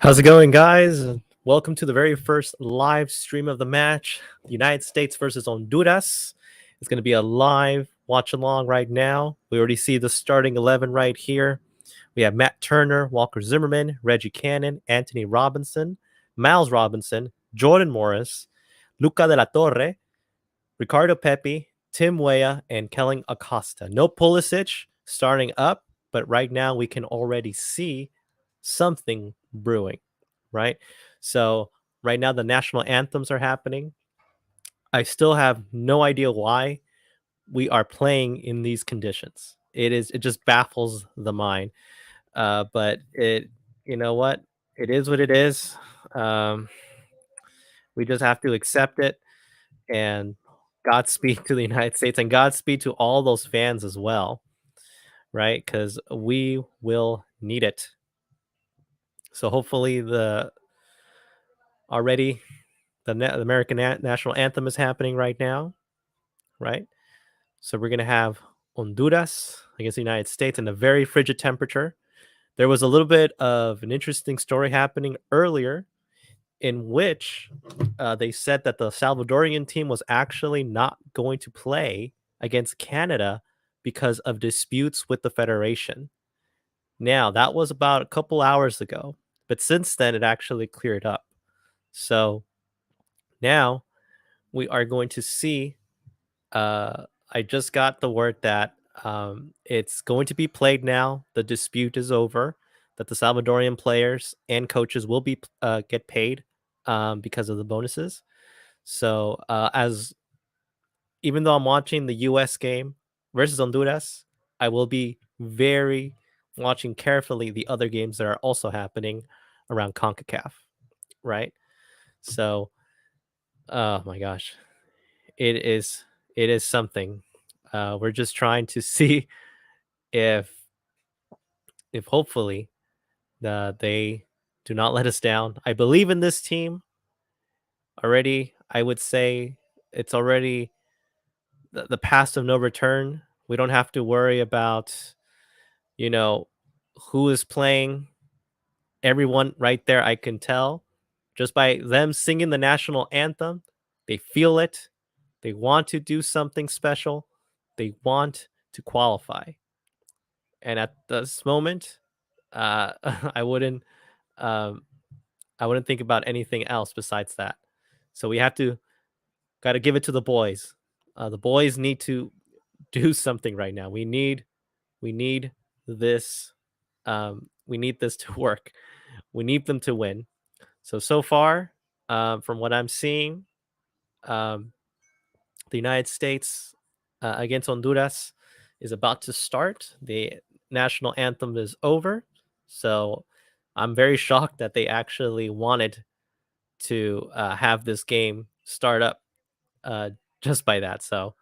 How's it going, guys? Welcome to the very first live stream of the match. The United States versus Honduras. It's going to be a live watch along right now. We already see the starting 11 right here. We have Matt Turner, Walker Zimmerman, Reggie Cannon, Anthony Robinson, Miles Robinson, Jordan Morris, Luca de la Torre, Ricardo Pepi, Tim Weah, and Kellen Acosta. No Pulisic starting up, but right now we can already see something brewing, right? So right now the national anthems are happening. I still have no idea why we are playing in these conditions. It just baffles the mind. But you know what? It is what it is. Um, we just have to accept it and Godspeed to the United States and Godspeed to all those fans as well, right? Because we will need it. So hopefully already the American national anthem is happening right now, right? So we're gonna have Honduras against the United States in a very frigid temperature. There was a little bit of an interesting story happening earlier in which they said that the Salvadorian team was actually not going to play against Canada because of disputes with the federation. Now, that was about a couple hours ago, but since then it actually cleared up. So now we are going to see. I just got the word that it's going to be played now. The dispute is over. That the Salvadorian players and coaches will be get paid because of the bonuses. So as even though I'm watching the U.S. game versus Honduras, I will be very watching carefully the other games that are also happening around CONCACAF, right? So, oh my gosh, it is it is something. We're just trying to see if hopefully they do not let us down. I believe in this team already. I would say it's already the past of no return. We don't have to worry about, you know, who is playing. Everyone right there, I can tell just by them singing the national anthem. They feel it. They want to do something special. They want to qualify. And at this moment, I wouldn't, um, I wouldn't think about anything else besides that. So we have to got to give it to the boys. The boys need to do something right now. We need this. We need this to work. We need them to win. So far, from what I'm seeing, um, the United States against Honduras is about to start. The national anthem is over. So I'm very shocked that they actually wanted to have this game start up uh, just by that. So,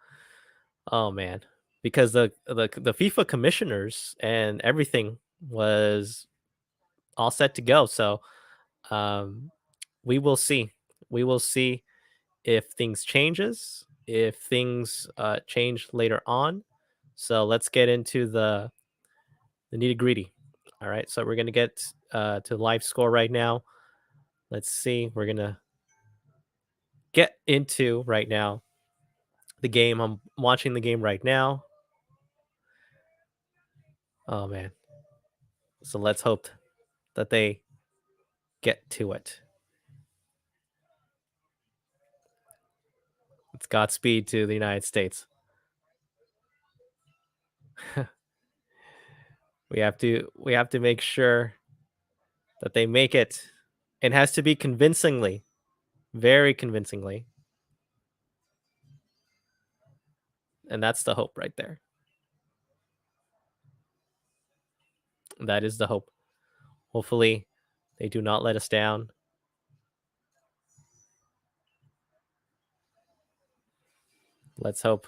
oh man, because the FIFA commissioners and everything was all set to go. So um, we will see. We will see if things changes, if things change later on. So let's get into the nitty gritty. All right. So we're gonna get to live score right now. Let's see. We're gonna get into right now the game. I'm watching the game right now. Oh man. So let's hope that they get to it. It's Godspeed to the United States. We have to make sure that they make it. It has to be convincingly, very convincingly. And that's the hope right there. That is the hope. Hopefully, they do not let us down. Let's hope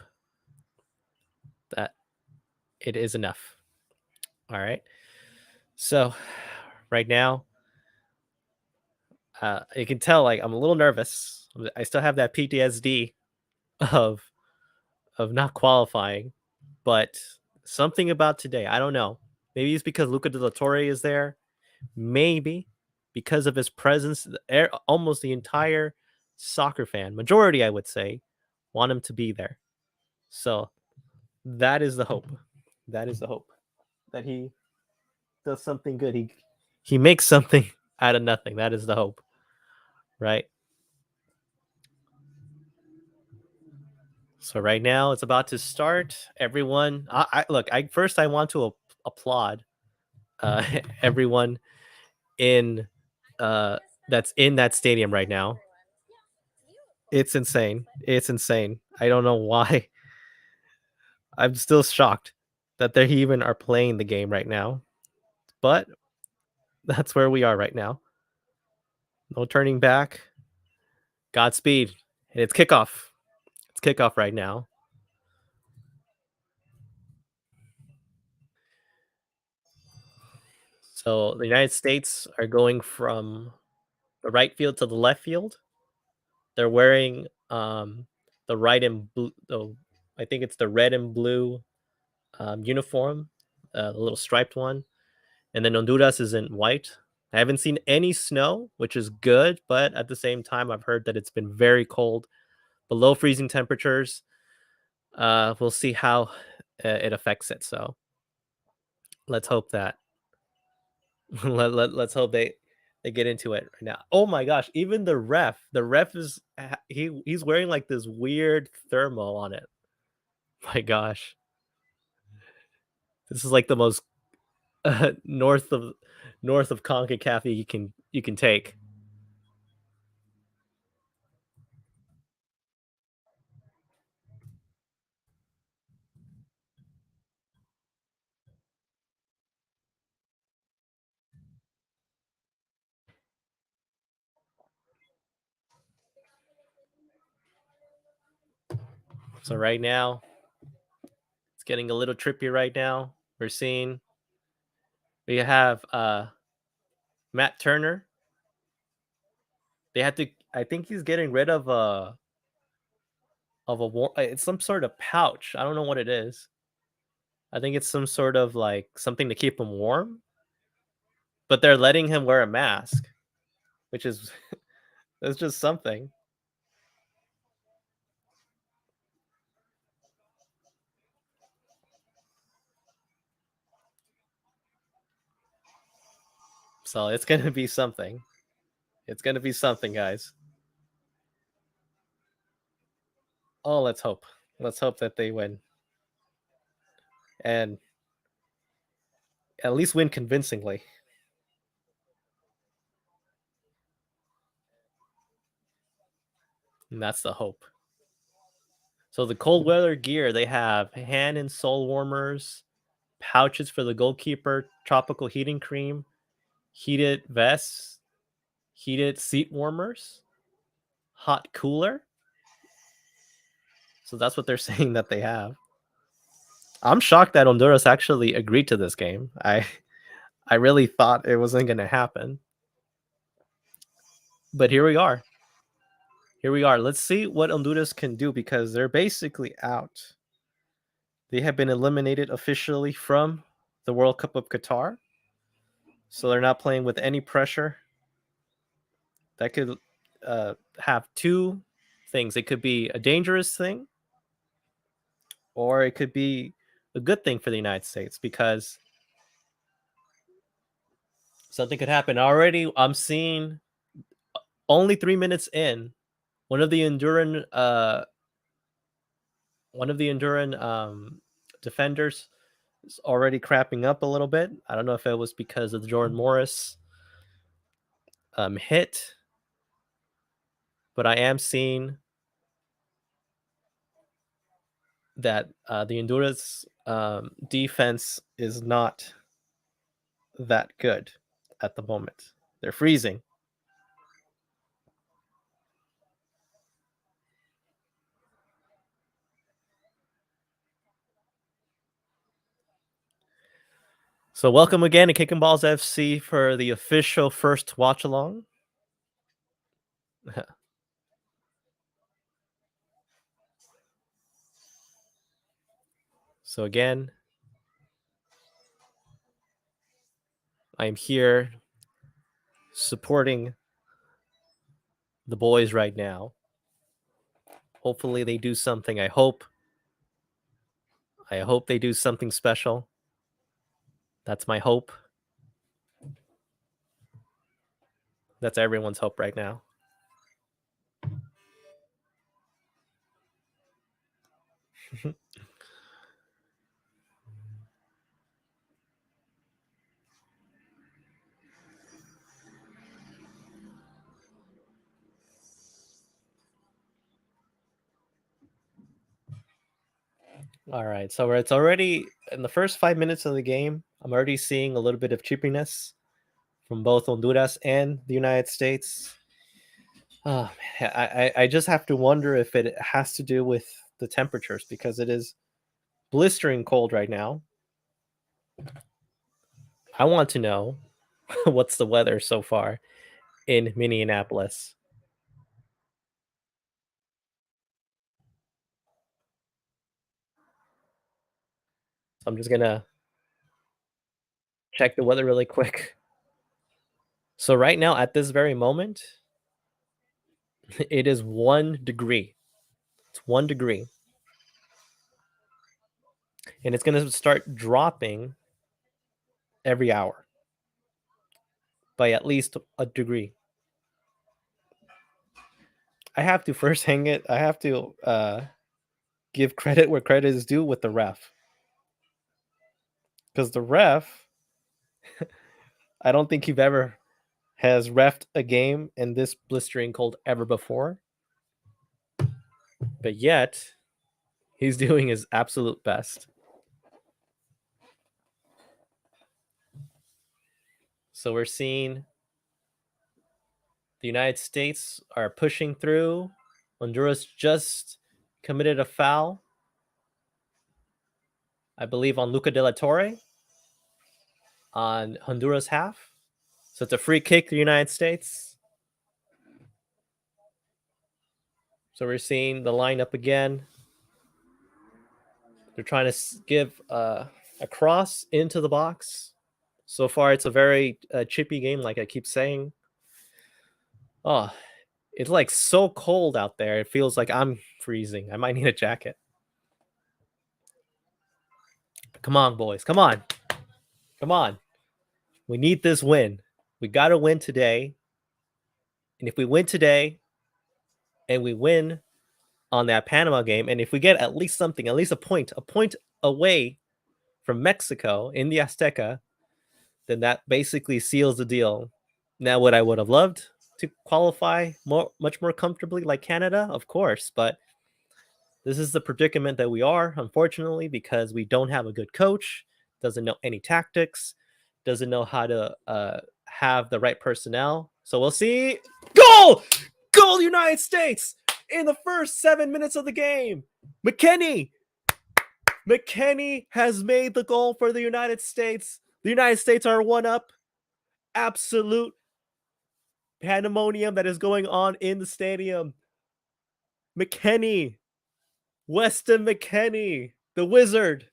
that it is enough. All right. So, right now, you can tell like I'm a little nervous. I still have that PTSD of not qualifying, but something about today, I don't know. Maybe it's because Luca de la Torre is there. Maybe. because of his presence. Almost the entire soccer fan majority, I would say, want him to be there. So that is the hope. That is the hope that he does something good. He makes something out of nothing. That is the hope, right? So right now it's about to start. Everyone, I look. I first I want to applaud uh, everyone in uh, that's in that stadium right now. It's insane. It's insane. I don't know why. I'm still shocked that they even are playing the game right now. But that's where we are right now. No turning back. Godspeed. And it's kickoff. It's kickoff right now. So the United States are going from the right field to the left field. They're wearing the right and blue. I think it's the red and blue uniform, the little striped one, and then Honduras is in white. I haven't seen any snow, which is good, but at the same time, I've heard that it's been very cold, below freezing temperatures. We'll see how it affects it. So let's hope that let's hope they get into it right now. Oh my gosh, even the ref is he's wearing like this weird thermal on it. My gosh, this is like the most north of CONCACAF you can take. So right now, it's getting a little trippy right now. We have Matt Turner. They had to I think he's getting rid of a it's some sort of pouch. I don't know what it is. I think it's some sort of like something to keep him warm, but they're letting him wear a mask, which is it's just something. So it's going to be something. It's going to be something, guys. Oh, let's hope. Let's hope that they win and at least win convincingly. And that's the hope. So the cold weather gear, they have hand and soul warmers, pouches for the goalkeeper, tropical heating cream, heated vests, heated seat warmers, hot cooler. So that's what they're saying that they have. I'm shocked that Honduras actually agreed to this game. I really thought it wasn't going to happen. But here we are. Here we are. Let's see what Honduras can do because they're basically out. They have been eliminated officially from the World Cup of Qatar. So they're not playing with any pressure. That could have two things. It could be a dangerous thing, or it could be a good thing for the United States because something could happen. Already, I'm seeing only 3 minutes in, one of the Honduran defenders is already crapping up a little bit. I don't know if it was because of the Jordan Morris hit, but I am seeing that the Honduras defense is not that good at the moment. They're freezing. So welcome again to Kicking Balls FC for the official first watch along. So again, I am here supporting the boys right now. Hopefully they do something. I hope they do something special. That's my hope. That's everyone's hope right now. All right. So it's already in the first 5 minutes of the game. I'm already seeing a little bit of chippiness from both Honduras and the United States. Oh, man, I just have to wonder if it has to do with the temperatures because it is blistering cold right now. I want to know what's the weather so far in Minneapolis. So I'm just gonna check the weather really quick. So right now, at this very moment, it is 1 degree. It's 1 degree, and it's gonna start dropping every hour by at least a degree. I have to first hang it. I have to give credit where credit is due with the ref because the ref, I don't think he have ever has refed a game in this blistering cold ever before, but yet he's doing his absolute best. So we're seeing the United States are pushing through. Honduras just committed a foul, I believe, on Luca de la Torre on Honduras half. So it's a free kick to the United States. So we're seeing the lineup again. They're trying to give a cross into the box. So far, it's a very chippy game, like I keep saying. Oh, it's like so cold out there. It feels like I'm freezing. I might need a jacket. Come on, boys. Come on. Come on. We need this win. We got to win today. And if we win today and we win on that Panama game, and if we get at least something, at least a point away from Mexico in the Azteca, then that basically seals the deal. Now, what I would have loved to qualify much more comfortably like Canada, of course, but this is the predicament that we are, unfortunately, because we don't have a good coach, doesn't know any tactics, doesn't know how to have the right personnel. So we'll see. Goal! Goal, United States! In the first 7 minutes of the game. McKennie has made the goal for the United States. The United States are 1-up. Absolute pandemonium that is going on in the stadium. McKennie, Weston McKennie, the wizard.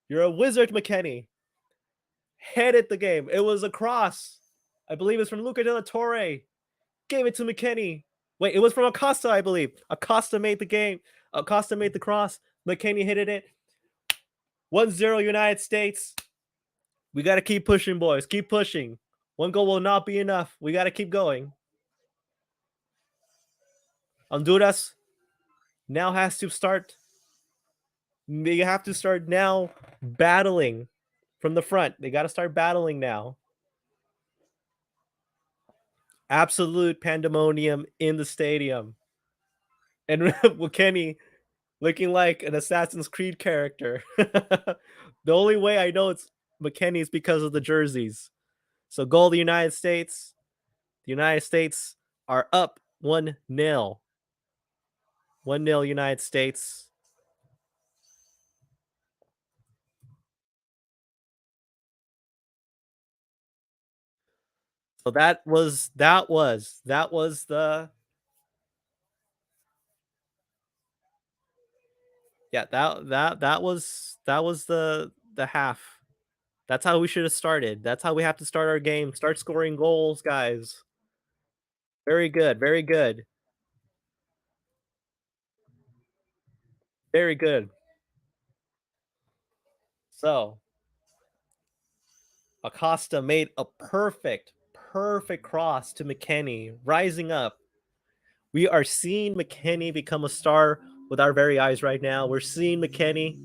You're a wizard, McKennie. Headed the game. It was a cross. I believe it's from Luca de la Torre. Gave it to McKennie. Wait, it was from Acosta, I believe. Acosta made the game. Acosta made the cross. McKennie hit it. 1-0 United States. We got to keep pushing, boys. Keep pushing. One goal will not be enough. We got to keep going. Honduras now has to start. They have to start now battling from the front. They got to start battling now. Absolute pandemonium in the stadium. And McKennie looking like an Assassin's Creed character. The only way I know it's McKennie is because of the jerseys. So goal the United States. The United States are up 1-0. 1-0 United States. So that was the yeah, that was the half. That's how we should have started. That's how we have to start our game. Start scoring goals, guys. Very good. Very good. Very good. So Acosta made a perfect cross to McKennie, rising up. We are seeing McKennie become a star with our very eyes right now. We're seeing McKennie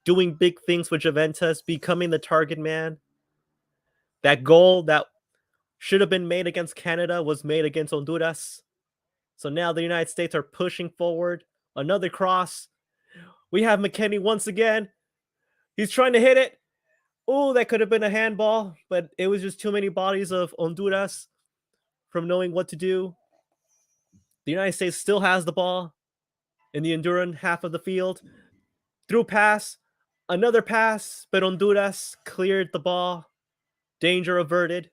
doing big things with Juventus, becoming the target man. That goal that should have been made against Canada was made against Honduras. So now the United States are pushing forward. Another cross. We have McKennie once again. He's trying to hit it. Oh, that could have been a handball, but it was just too many bodies of Honduras from knowing what to do. The United States still has the ball in the Honduran half of the field. Through pass, another pass, but Honduras cleared the ball. Danger averted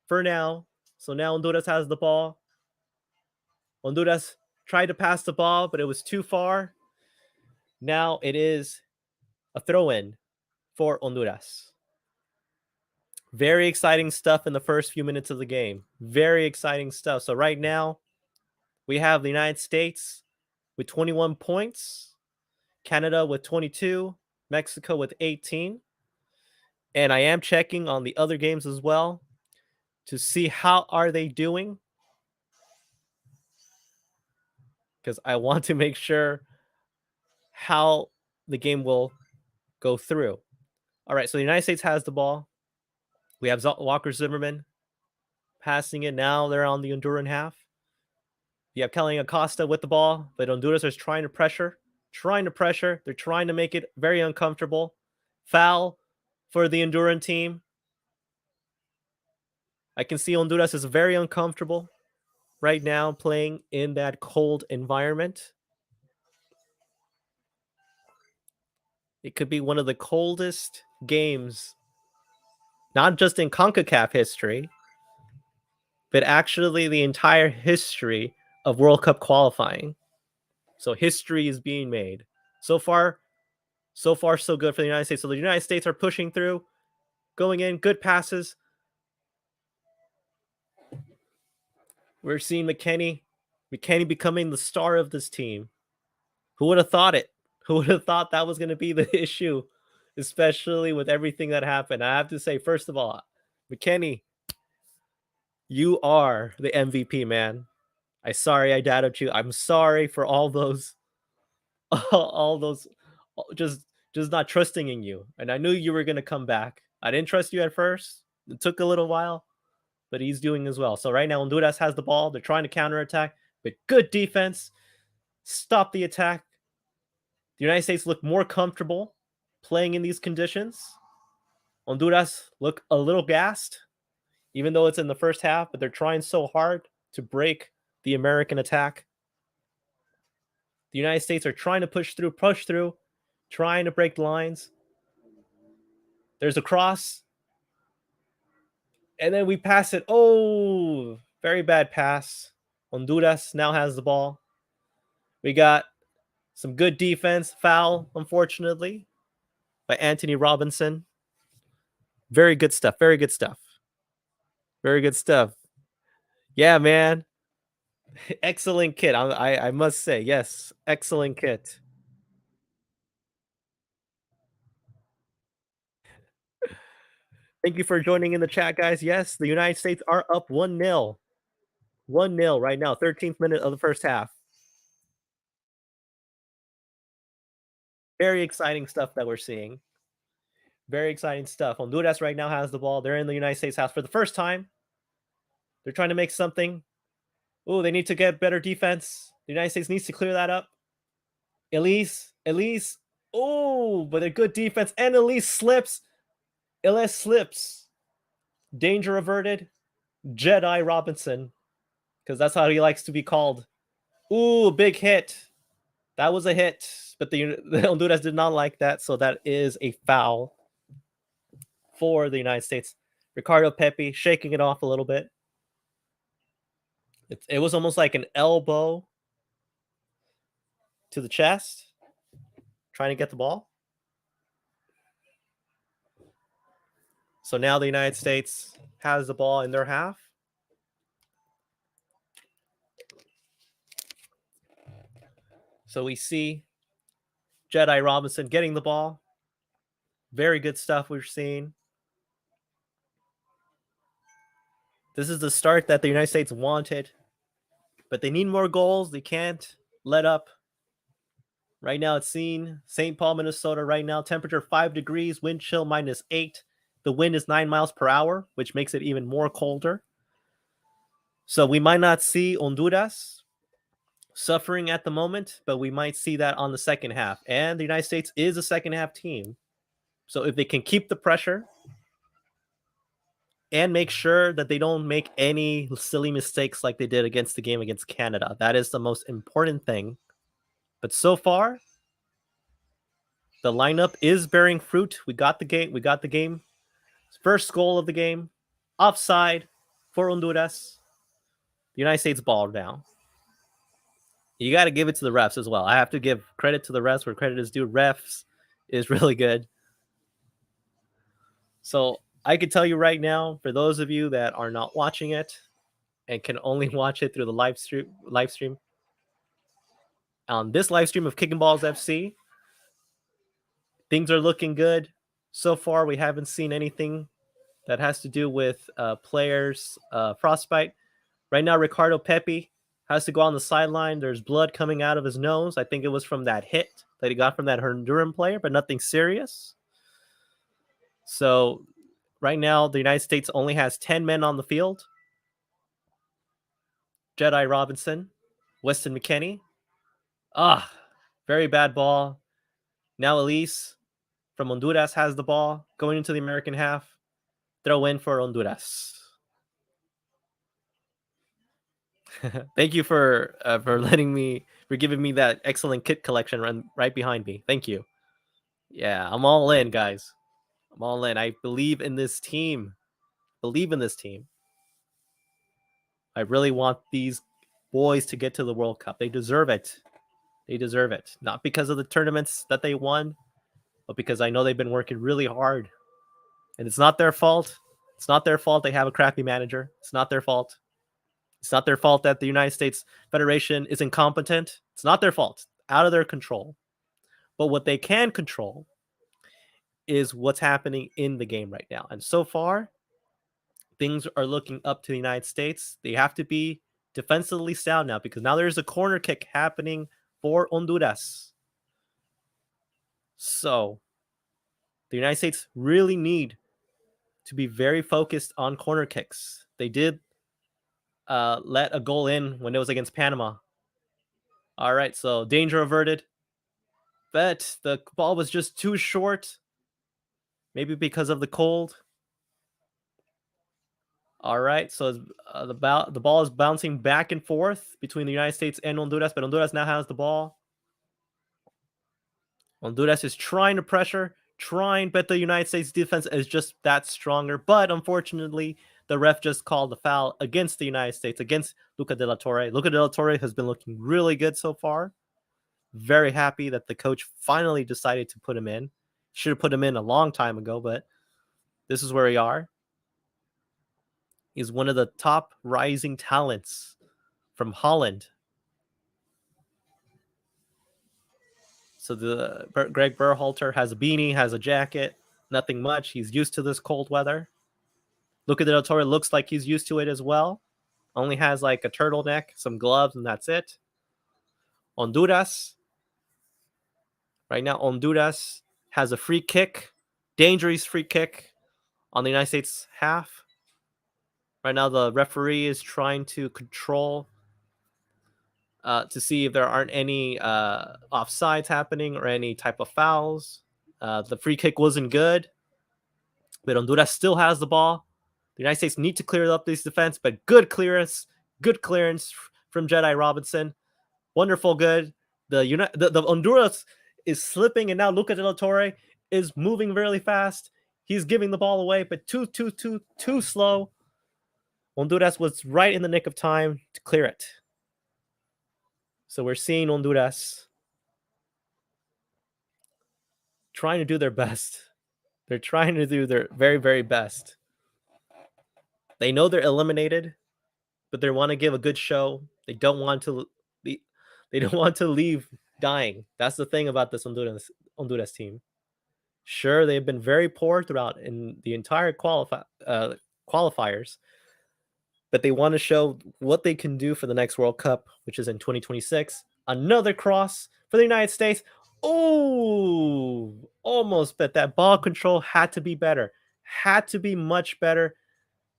for now. So now Honduras has the ball. Honduras tried to pass the ball, but it was too far. Now it is a throw in for Honduras. Very exciting stuff in the first few minutes of the game. Very exciting stuff. So right now, we have the United States with 21 points, Canada with 22, Mexico with 18. And I am checking on the other games as well to see how are they doing, because I want to make sure how the game will go through. All right, so the United States has the ball. We have Walker Zimmerman passing it. Now they're on the Honduran half. You have Kelly Acosta with the ball, but Honduras is trying to pressure. They're trying to make it very uncomfortable. Foul for the Honduran team. I can see Honduras is very uncomfortable right now playing in that cold environment. It could be one of the coldest games, not just in CONCACAF history, but actually the entire history of World Cup qualifying. So history is being made. So far, so good for the United States. So the United States are pushing through, going in, good passes. We're seeing McKennie becoming the star of this team. Who would have thought it? Who would have thought that was going to be the issue, especially with everything that happened? I have to say, first of all, McKennie, you are the MVP, man. I doubted you. I'm sorry for all those, all those, just not trusting in you. And I knew you were gonna come back. I didn't trust you at first. It took a little while, but he's doing as well. So right now, Honduras has the ball. They're trying to counterattack, but good defense. Stop the attack. The United States look more comfortable playing in these conditions. Honduras look a little gassed, even though it's in the first half, but they're trying so hard to break the American attack. The United States are trying to push through, trying to break lines. There's a cross, and then we pass it. Oh, very bad pass. Honduras now has the ball. We got some good defense. Foul, unfortunately, by Anthony Robinson. Very good stuff. Very good stuff. Very good stuff. Yeah, man. Excellent kit. I must say, yes, excellent kit. Thank you for joining in the chat, guys. Yes, the United States are up 1-0. 1-0 right now, 13th minute of the first half. Very exciting stuff that we're seeing. Very exciting stuff. Honduras right now has the ball. They're in the United States house for the first time. They're trying to make something. Oh, they need to get better defense. The United States needs to clear that up. Elise. Oh, but a good defense. And Elise slips. Elise slips. Danger averted. Jedi Robinson, because that's how he likes to be called. Ooh, big hit. That was a hit, but the Honduras did not like that, so that is a foul for the United States. Ricardo Pepi shaking it off a little bit. It was almost like an elbow to the chest, trying to get the ball. So now the United States has the ball in their half. So we see Jedi Robinson getting the ball. Very good stuff we're seeing. This is the start that the United States wanted, but they need more goals. They can't let up. Right now it's seen St. Paul, Minnesota. Right now, temperature 5 degrees, wind chill -8. The wind is 9 miles per hour, which makes it even more colder. So we might not see Honduras suffering at the moment, but we might see that on the second half. And the United States is a second half team. So if they can keep the pressure and make sure that they don't make any silly mistakes like they did against the game against Canada, that is the most important thing. But so far, the lineup is bearing fruit. We got the game. First goal of the game. Offside for Honduras. The United States ball now. You got to give it to the refs as well. I have to give credit to the refs where credit is due. Refs is really good. So I can tell you right now, for those of you that are not watching it and can only watch it through the live stream, on this live stream of Kicking Balls FC, things are looking good. So far, we haven't seen anything that has to do with players' frostbite. Right now, Ricardo Pepi has to go on the sideline. There's blood coming out of his nose. I think it was from that hit that he got from that Honduran player, but nothing serious. So right now, the United States only has 10 men on the field. Jedi Robinson, Weston McKennie. Very bad ball. Now Elise from Honduras has the ball going into the American half. Throw in for Honduras. Thank you for giving me that excellent kit collection right behind me. Thank you. Yeah, I'm all in, guys. I'm all in. I believe in this team. I really want these boys to get to the World Cup. They deserve it. Not because of the tournaments that they won, but because I know they've been working really hard. And it's not their fault. It's not their fault they have a crappy manager. It's not their fault. It's not their fault that the United States Federation is incompetent. It's not their fault. Out of their control. But what they can control is what's happening in the game right now. And so far, things are looking up to the United States. They have to be defensively sound now because now there's a corner kick happening for Honduras. So the United States really need to be very focused on corner kicks. They did let a goal in when it was against Panama. All right, so danger averted. But the ball was just too short. Maybe because of the cold. All right, so the ball is bouncing back and forth between the United States and Honduras, but Honduras now has the ball. Honduras is trying to pressure, but the United States defense is just that stronger. But unfortunately, the ref just called the foul against the United States, against Luca de la Torre. Luca de la Torre has been looking really good so far. Very happy that the coach finally decided to put him in. Should have put him in a long time ago, but this is where we are. He's one of the top rising talents from Holland. So the Greg Berhalter has a beanie, has a jacket, nothing much. He's used to this cold weather. Luca de la Torre looks like he's used to it as well. Only has like a turtleneck, some gloves, and that's it. Honduras. Right now, Honduras has a free kick. Dangerous free kick on the United States half. Right now, the referee is trying to control to see if there aren't any offsides happening or any type of fouls. The free kick wasn't good, but Honduras still has the ball. The United States need to clear up this defense, but good clearance from Jedi Robinson. Wonderful good. The Honduras is slipping, and now Luca de la Torre is moving really fast. He's giving the ball away, but too slow. Honduras was right in the nick of time to clear it. So we're seeing Honduras trying to do their best. They're trying to do their very, very best. They know they're eliminated, but they want to give a good show. They don't want to leave dying. That's the thing about this Honduras team. Sure, they've been very poor throughout in the entire qualifiers, but they want to show what they can do for the next World Cup, which is in 2026. Another cross for the United States. Oh, almost, but that ball control had to be better, had to be much better.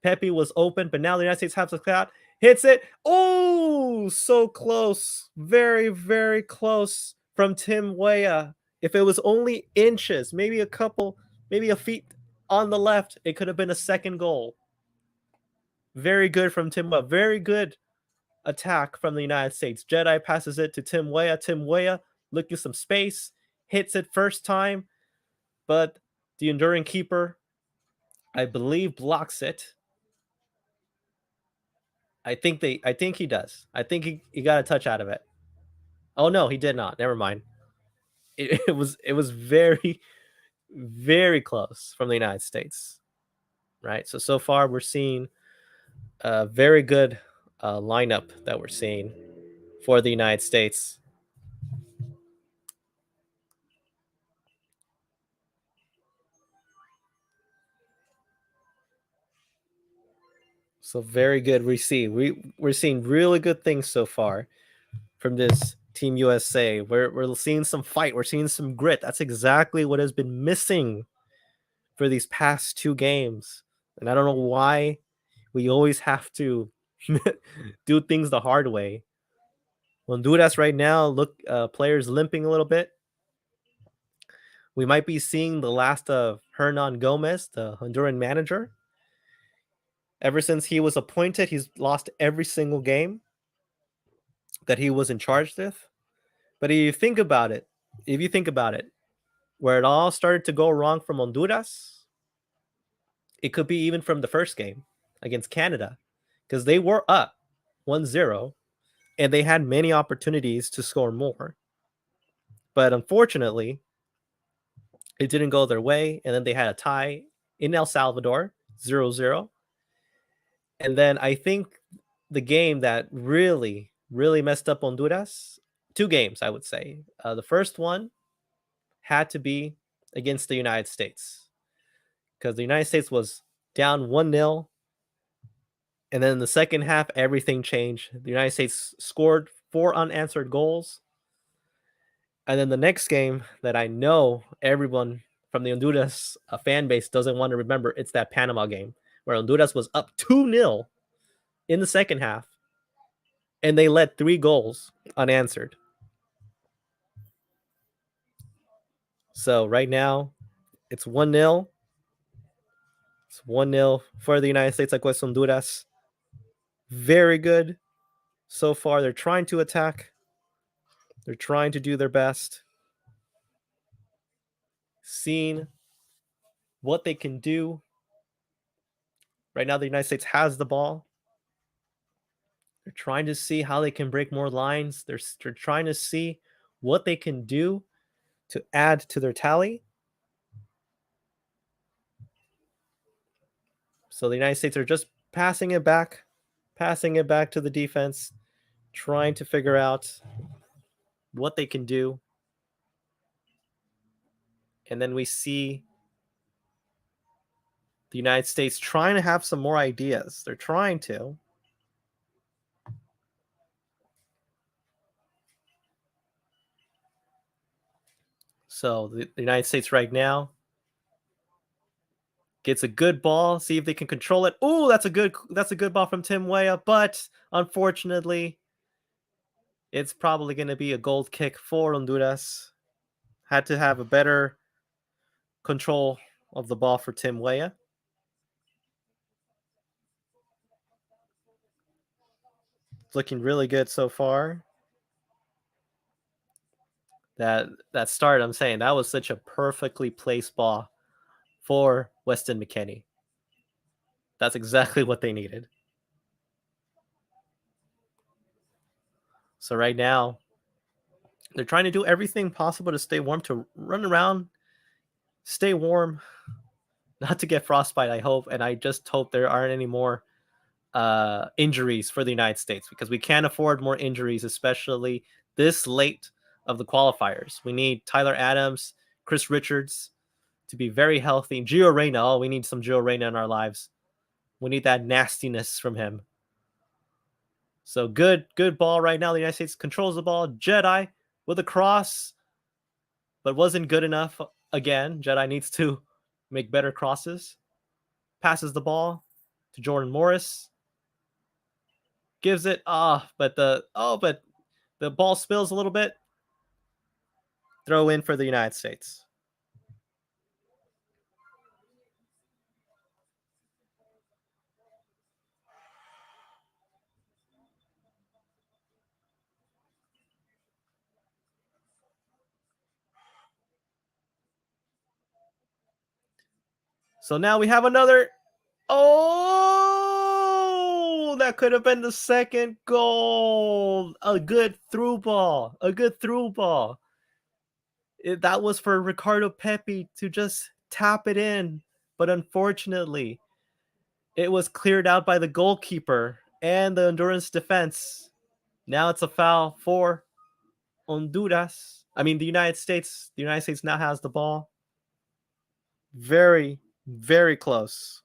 Pepe was open, but now the United States have to cut. Hits it. Oh, so close. Very, very close from Tim Weah. If it was only inches, maybe a couple, maybe a feet on the left, it could have been a second goal. Very good from Tim Weah. Very good attack from the United States. Jedi passes it to Tim Weah. Tim Weah looking some space, hits it first time, but the enduring keeper, I believe, blocks it. I think he does. I think he got a touch out of it. Oh no, he did not. Never mind. It was very, very close from the United States. Right. So far we're seeing a very good lineup that we're seeing for the United States. So very good. We're seeing really good things so far from this Team USA. We're seeing some fight. We're seeing some grit. That's exactly what has been missing for these past two games. And I don't know why we always have to do things the hard way. Honduras right now, look, players limping a little bit. We might be seeing the last of Hernan Gomez, the Honduran manager. Ever since he was appointed, he's lost every single game that he was in charge with. But if you think about it, where it all started to go wrong from Honduras, it could be even from the first game against Canada, because they were up 1-0 and they had many opportunities to score more. But unfortunately, it didn't go their way. And then they had a tie in El Salvador, 0-0. And then I think the game that really, really messed up Honduras, two games, I would say. The first one had to be against the United States, because the United States was down 1-0. And then in the second half, everything changed. The United States scored 4 unanswered goals. And then the next game that I know everyone from the Honduras fan base doesn't want to remember, it's that Panama game where Honduras was up 2-0 in the second half, and they let 3 goals unanswered. So right now, it's 1-0. It's 1-0 for the United States against Honduras. Very good so far. They're trying to attack. They're trying to do their best. Seeing what they can do. Right now, the United States has the ball. They're trying to see how they can break more lines. They're trying to see what they can do to add to their tally. So the United States are just passing it back to the defense, trying to figure out what they can do. And then we see the United States trying to have some more ideas. They're trying to. So the United States right now gets a good ball. See if they can control it. Oh, that's a good ball from Tim Weah, but unfortunately, it's probably going to be a goal kick for Honduras. Had to have a better control of the ball for Tim Weah. It's looking really good so far. That start, I'm saying, that was such a perfectly placed ball for Weston McKennie. That's exactly what they needed. So right now, they're trying to do everything possible to stay warm, to run around, stay warm, not to get frostbite, I hope. And I just hope there aren't any more injuries for the United States, because we can't afford more injuries, especially this late of the qualifiers. We need Tyler Adams, Chris Richards to be very healthy. Gio Reyna, oh, we need some Gio Reyna in our lives. We need that nastiness from him. So good ball right now. The United States controls the ball. Jedi with a cross, but wasn't good enough. Again, Jedi needs to make better crosses. Passes the ball to Jordan Morris. Gives it but the ball spills a little bit. Throw in for the United States. So now we have another. Oh, that could have been the second goal. A good through ball. That was for Ricardo Pepi to just tap it in. But unfortunately, it was cleared out by the goalkeeper and the Honduras defense. Now it's a foul for Honduras. I mean, the United States. The United States now has the ball. Very, very close.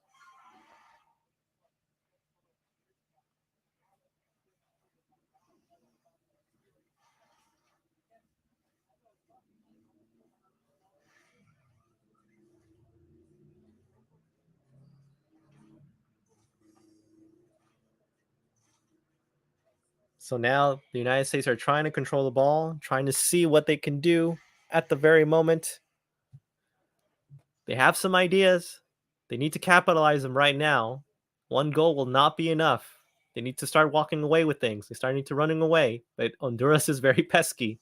So now the United States are trying to control the ball, trying to see what they can do at the very moment. They have some ideas. They need to capitalize them right now. One goal will not be enough. They need to start walking away with things. They start need to running away. But Honduras is very pesky.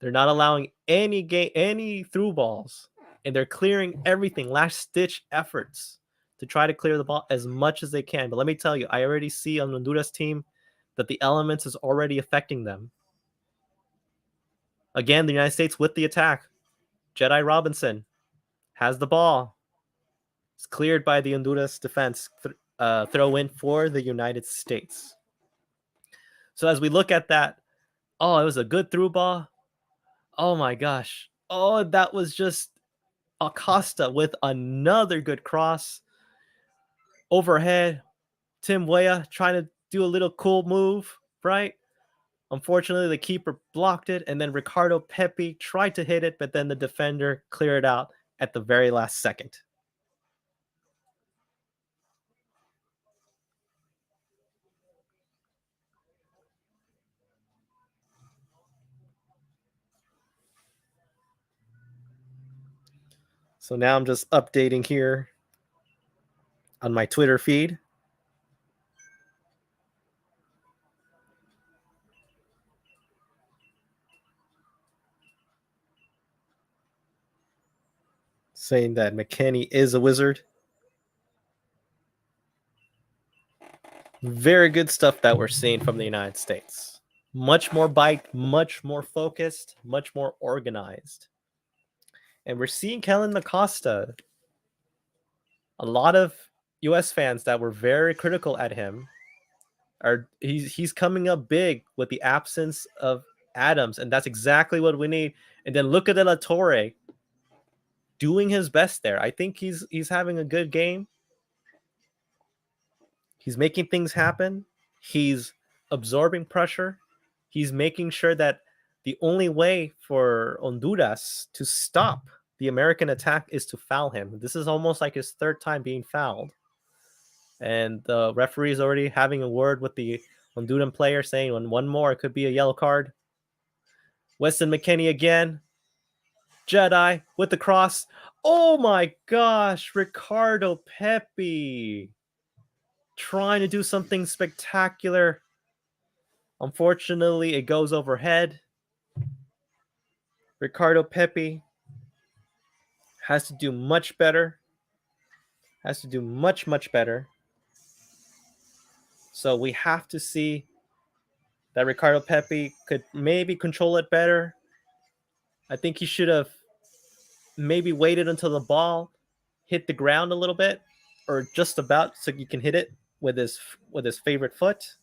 They're not allowing any through balls, and they're clearing everything. Last ditch efforts to try to clear the ball as much as they can. But let me tell you, I already see on the Honduras team that the elements is already affecting them. Again, the United States with the attack. Jedi Robinson has the ball. It's cleared by the Honduras defense. Throw in for the United States. So as we look at that, oh, it was a good through ball. Oh my gosh. Oh, that was just Acosta with another good cross. Overhead. Tim Weah trying to do a little cool move, right? Unfortunately, the keeper blocked it, and then Ricardo Pepi tried to hit it, but then the defender cleared it out at the very last second. So now I'm just updating here on my Twitter feed. Saying that McKennie is a wizard. Very good stuff that we're seeing from the United States. Much more bite, much more focused, much more organized. And we're seeing Kellen Acosta. A lot of US fans that were very critical at him he's coming up big with the absence of Adams, and that's exactly what we need. And then look at De La Torre doing his best there. I think he's having a good game. He's making things happen. He's absorbing pressure. He's making sure that the only way for Honduras to stop the American attack is to foul him. This is almost like his third time being fouled. And the referee is already having a word with the Honduran player saying when one more, it could be a yellow card. Weston McKennie again. Jedi with the cross. Oh my gosh, Ricardo Pepi trying to do something spectacular. Unfortunately, it goes overhead. Ricardo Pepi has to do much better. Has to do much, much better. So we have to see that Ricardo Pepi could maybe control it better. I think he should have maybe waited until the ball hit the ground a little bit, or just about, so you can hit it with his favorite foot.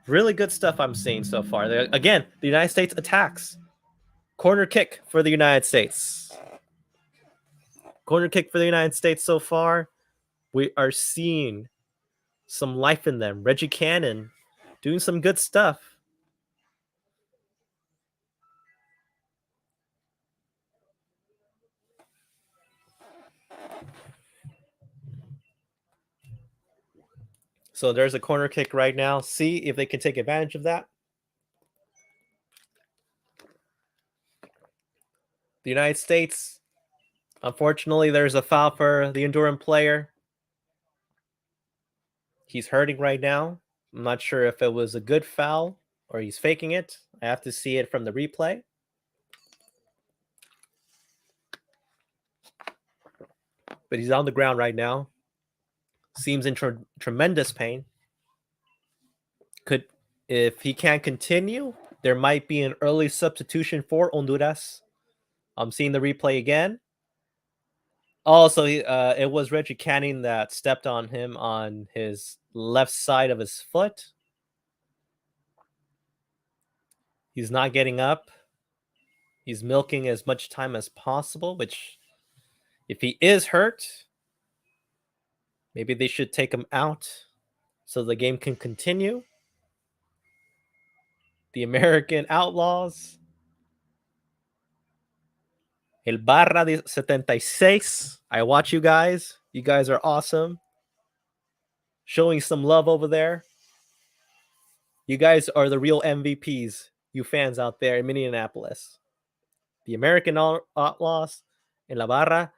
Really good stuff I'm seeing so far. Again, the United States attacks. Corner kick for the United States. Corner kick for the United States so far. We are seeing some life in them. Reggie Cannon doing some good stuff. So there's a corner kick right now. See if they can take advantage of that. The United States, unfortunately, there's a foul for the Honduran player. He's hurting right now. I'm not sure if it was a good foul or he's faking it. I have to see it from the replay. But he's on the ground right now. Seems in tremendous pain. If he can't continue, there might be an early substitution for Honduras. I'm seeing the replay again. Also, it was Reggie Canning that stepped on him on his left side of his foot. He's not getting up. He's milking as much time as possible, which, if he is hurt, maybe they should take him out so the game can continue. The American Outlaws. El Barra de 76. I watch you guys. You guys are awesome. Showing some love over there. You guys are the real MVPs, you fans out there in Minneapolis. The American Outlaws en la barra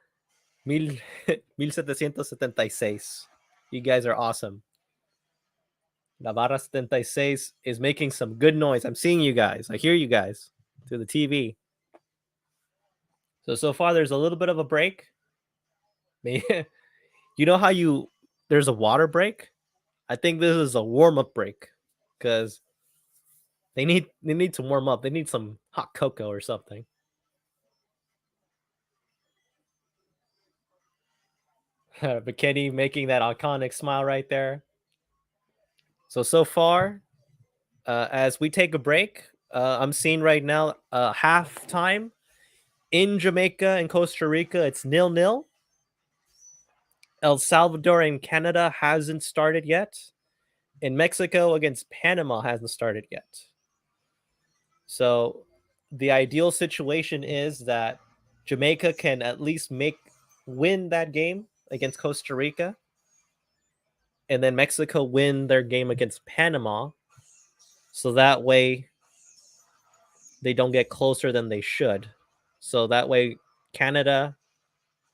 1776. You guys are awesome. La barra 76 is making some good noise. I'm seeing you guys. I hear you guys through the TV. So far there's a little bit of a break. You know how there's a water break? I think this is a warm-up break because they need to warm up. They need some hot cocoa or something. McKinney making that iconic smile right there. So far, as we take a break, I'm seeing right now halftime in Jamaica and Costa Rica. It's 0-0. El Salvador and Canada hasn't started yet. And Mexico against Panama hasn't started yet. So the ideal situation is that Jamaica can at least win that game against Costa Rica, and then Mexico win their game against Panama, so that way they don't get closer than they should. So that way Canada,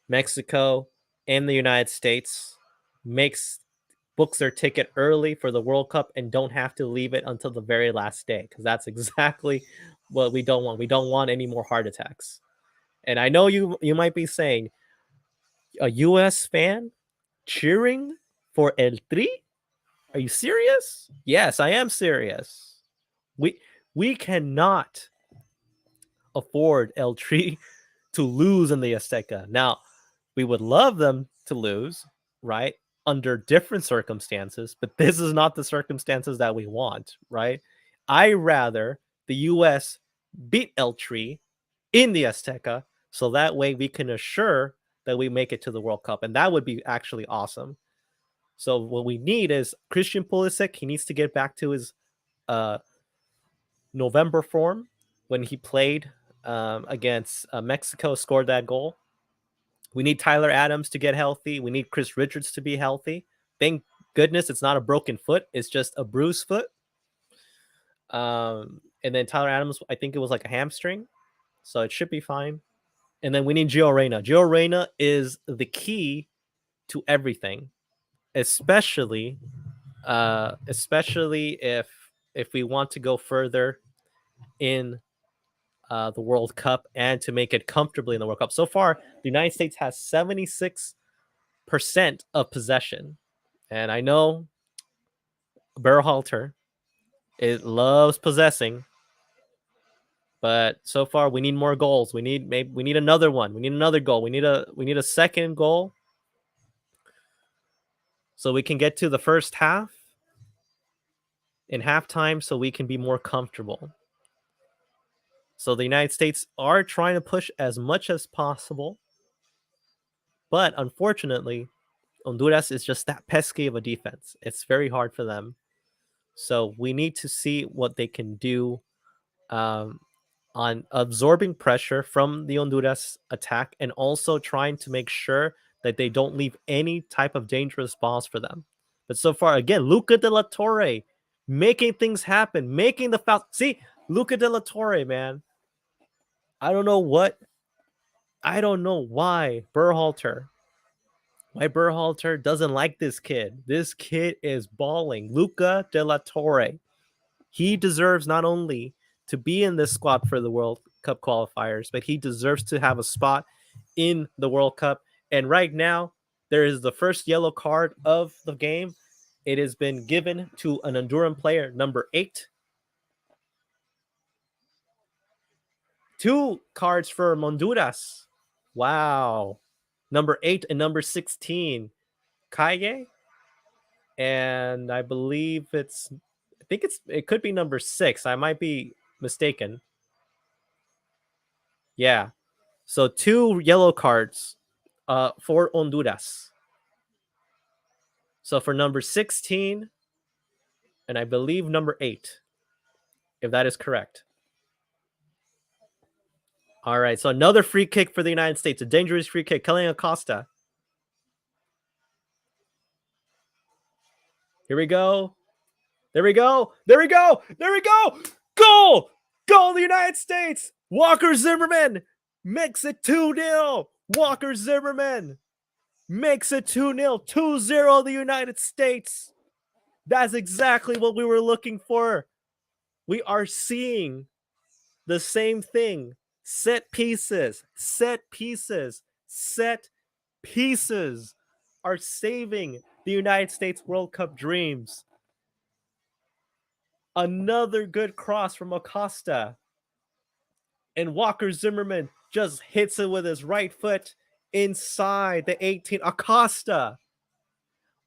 Mexico, and the United States books their ticket early for the World Cup and don't have to leave it until the very last day, because that's exactly what we don't want. We don't want any more heart attacks. And I know you might be saying, a US fan cheering for El Tri? Are you serious? Yes, I am serious. We cannot afford El Tri to lose in the Azteca. Now, we would love them to lose, right? Under different circumstances, but this is not the circumstances that we want, right? I rather the US beat El Tri in the Azteca, so that way we can assure that we make it to the World Cup, and that would be actually awesome. So what we need is Christian Pulisic. He needs to get back to his November form when he played against Mexico, scored that goal. We need Tyler Adams to get healthy. We need Chris Richards to be healthy. Thank goodness it's not a broken foot. It's just a bruised foot. And then Tyler Adams, I think it was like a hamstring. So it should be fine. And then we need Gio Reyna. Gio Reyna is the key to everything, especially if we want to go further in the World Cup and to make it comfortably in the World Cup. So far, the United States has 76% of possession. And I know Berhalter, it loves possessing, but so far we need more goals. We need another one. We need another goal. We need a second goal so we can get to the first half in halftime so we can be more comfortable. So the United States are trying to push as much as possible. But unfortunately, Honduras is just that pesky of a defense. It's very hard for them. So we need to see what they can do um, on absorbing pressure from the Honduras attack and also trying to make sure that they don't leave any type of dangerous balls for them. But so far, again, Luca de la Torre making things happen, making the foul. See, Luca de la Torre, man. I don't know why Berhalter doesn't like this kid. This kid is balling. Luca de la Torre. He deserves not only to be in this squad for the World Cup qualifiers, but he deserves to have a spot in the World Cup. And right now, there is the first yellow card of the game. It has been given to an Honduran player, number 8. 2 cards for Honduras. Wow. Number 8 and number 16. Calle. And I believe it could be number 6. I might be mistaken. Yeah. So 2 yellow cards for Honduras. So for number 16 and I believe number 8, if that is correct. All right. So another free kick for the United States. A dangerous free kick. Kellyn Acosta. Here we go. There we go. There we go. There we go. Goal. Goal, the United States. Walker Zimmerman makes it 2-0. Walker Zimmerman makes it 2-0. 2-0 the United States. That's exactly what we were looking for. We are seeing the same thing. Set pieces are saving the United States World Cup dreams. Another good cross from Acosta. And Walker Zimmerman just hits it with his right foot inside the 18. Acosta.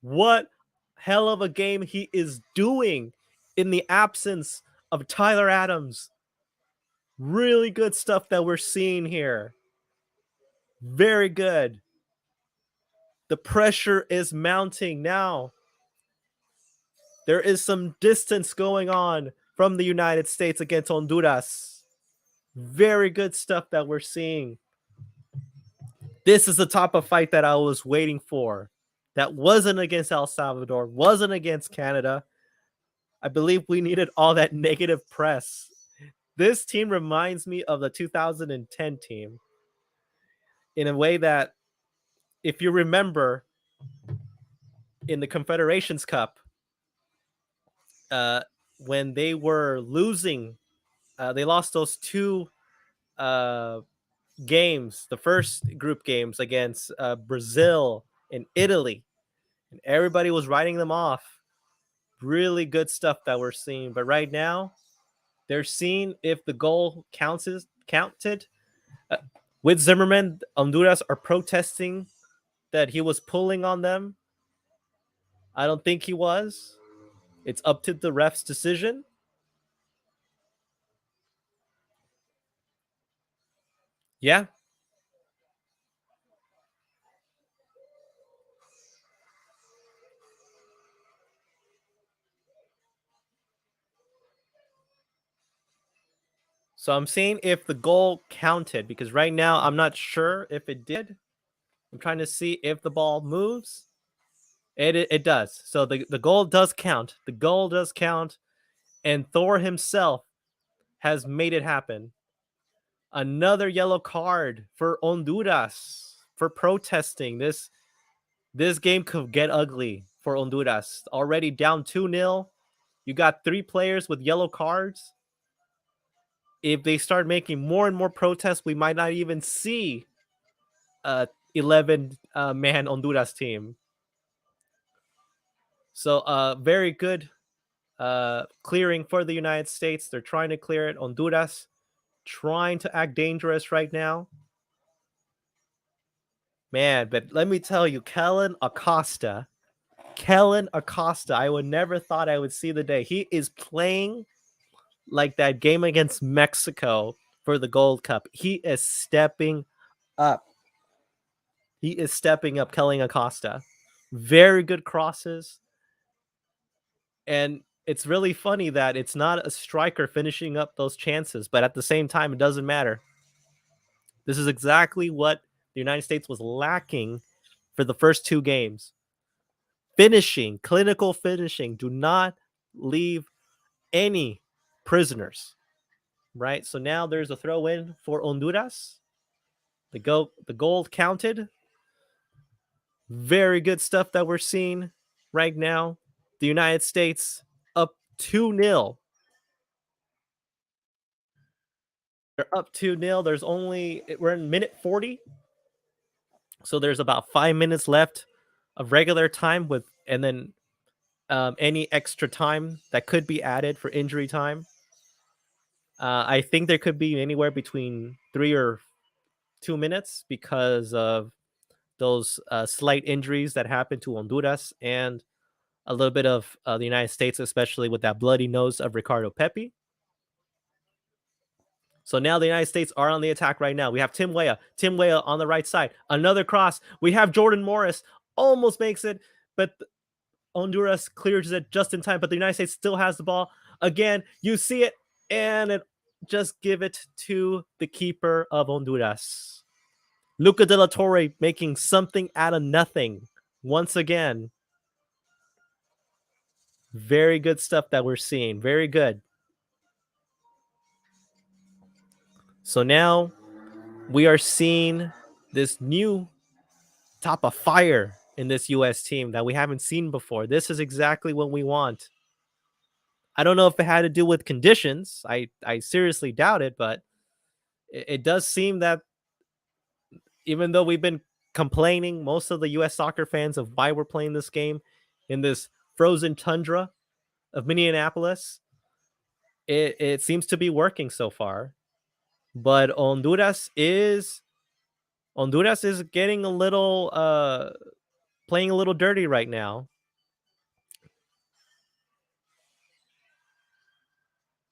What hell of a game he is doing in the absence of Tyler Adams. Really good stuff that we're seeing here. Very good. The pressure is mounting now. There is some distance going on from the United States against Honduras. Very good stuff that we're seeing. This is the type of fight that I was waiting for. That wasn't against El Salvador, wasn't against Canada. I believe we needed all that negative press. This team reminds me of the 2010 team in a way that, if you remember, in the Confederations Cup, when they were losing, they lost those 2 games, the first group games against Brazil and Italy, and everybody was writing them off. Really good stuff that we're seeing. But right now, they're seeing if the goal counted. With Zimmerman, Honduras are protesting that he was pulling on them. I don't think he was. It's up to the ref's decision. Yeah. So I'm seeing if the goal counted, because right now I'm not sure if it did. I'm trying to see if the ball moves. It does. So the goal does count. The goal does count. And Thor himself has made it happen. Another yellow card for Honduras for protesting. This game could get ugly for Honduras. Already down 2-0. You got 3 players with yellow cards. If they start making more and more protests, we might not even see a 11 man Honduras team. So very good clearing for the United States. They're trying to clear it. Honduras trying to act dangerous right now. Man, but let me tell you, Kellyn Acosta Kellen Acosta. I would never thought I would see the day. He is playing like that game against Mexico for the Gold Cup. He is stepping up. He is stepping up, Kellen Acosta. Very good crosses. And it's really funny that it's not a striker finishing up those chances, but at the same time, it doesn't matter. This is exactly what the United States was lacking for the first two games. Finishing, clinical finishing. Do not leave any prisoners, right? So now there's a throw in for Honduras. The goal counted. Very good stuff that we're seeing right now. The United States up 2-0. They're up 2-0. We're in minute 40. So there's about 5 minutes left of regular time and then any extra time that could be added for injury time. I think there could be anywhere between 3 or 2 minutes because of those slight injuries that happened to Honduras and a little bit of the United States, especially with that bloody nose of Ricardo Pepi. So now the United States are on the attack right now. We have Tim Weah on the right side. Another cross. We have Jordan Morris. Almost makes it, but Honduras clears it just in time. But the United States still has the ball. Again, you see it, and just give it to the keeper of Honduras. Luca de la Torre making something out of nothing once again. Very good stuff that we're seeing. Very good. So now we are seeing this new top of fire in this US team that we haven't seen before. This is exactly what we want. I don't know if it had to do with conditions. I seriously doubt it, but it does seem that even though we've been complaining, most of the US soccer fans, of why we're playing this game in this frozen tundra of Minneapolis, it seems to be working so far. But Honduras is getting a little playing a little dirty right now.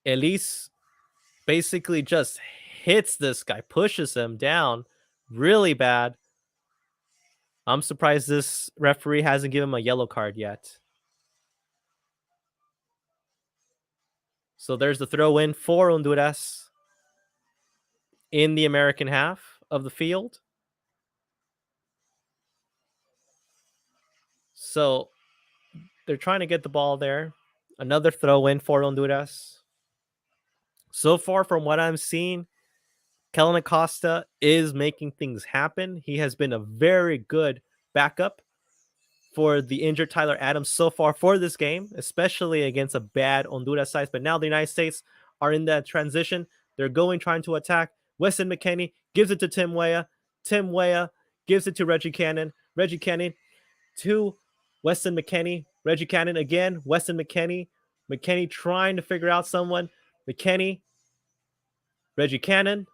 Elise basically just hits this guy, pushes him down really bad. I'm surprised this referee hasn't given him a yellow card yet. So there's the throw in for Honduras in the American half of the field. So they're trying to get the ball there. Another throw in for Honduras. So far, from what I'm seeing, Kellen Acosta is making things happen. He has been a very good backup for the injured Tyler Adams so far for this game, especially against a bad Honduras side. But now the United States are in that transition. They're trying to attack. Weston McKennie gives it to Tim Weah. Tim Weah gives it to Reggie Cannon. Reggie Cannon to Weston McKennie. Reggie Cannon again. Weston McKennie. McKennie trying to figure out someone. McKennie. Reggie Cannon.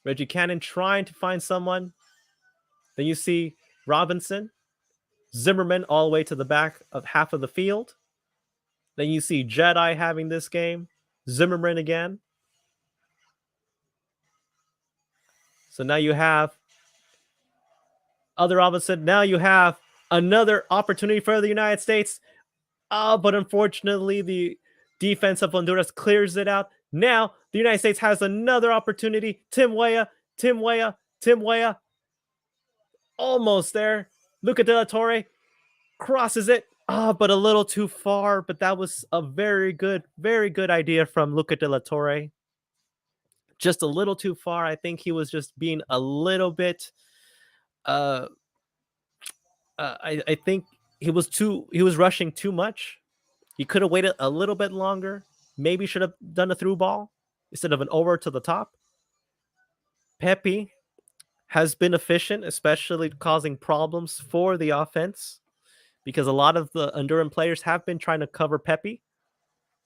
Reggie Cannon trying to find someone. Then you see Robinson. Zimmerman all the way to the back of half of the field. Then you see Jedi having this game. Zimmerman again. So now you have other Robinson. Now you have another opportunity for the United States. But unfortunately, the defense of Honduras clears it out. Now the United States has another opportunity. Tim Weah. Almost there. Luca de la Torre crosses it. But a little too far. But that was a very good idea from Luca de la Torre. Just a little too far. I think he was just being a little bit. I think he was rushing too much. He could have waited a little bit longer. Maybe should have done a through ball instead of an over to the top. Pepi has been efficient, especially causing problems for the offense, because a lot of the Honduran players have been trying to cover Pepi.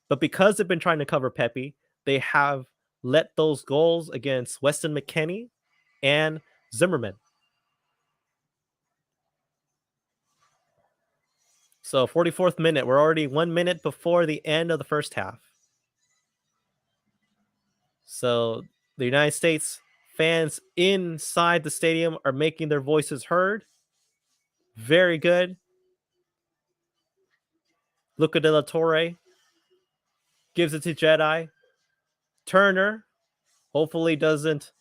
But because they've been trying to cover Pepi, they have let those goals against Weston McKennie and Zimmerman. So 44th minute, we're already 1 minute before the end of the first half. So the United States fans inside the stadium are making their voices heard. Very good. Luca de la Torre gives it to Jedi. Turner hopefully doesn't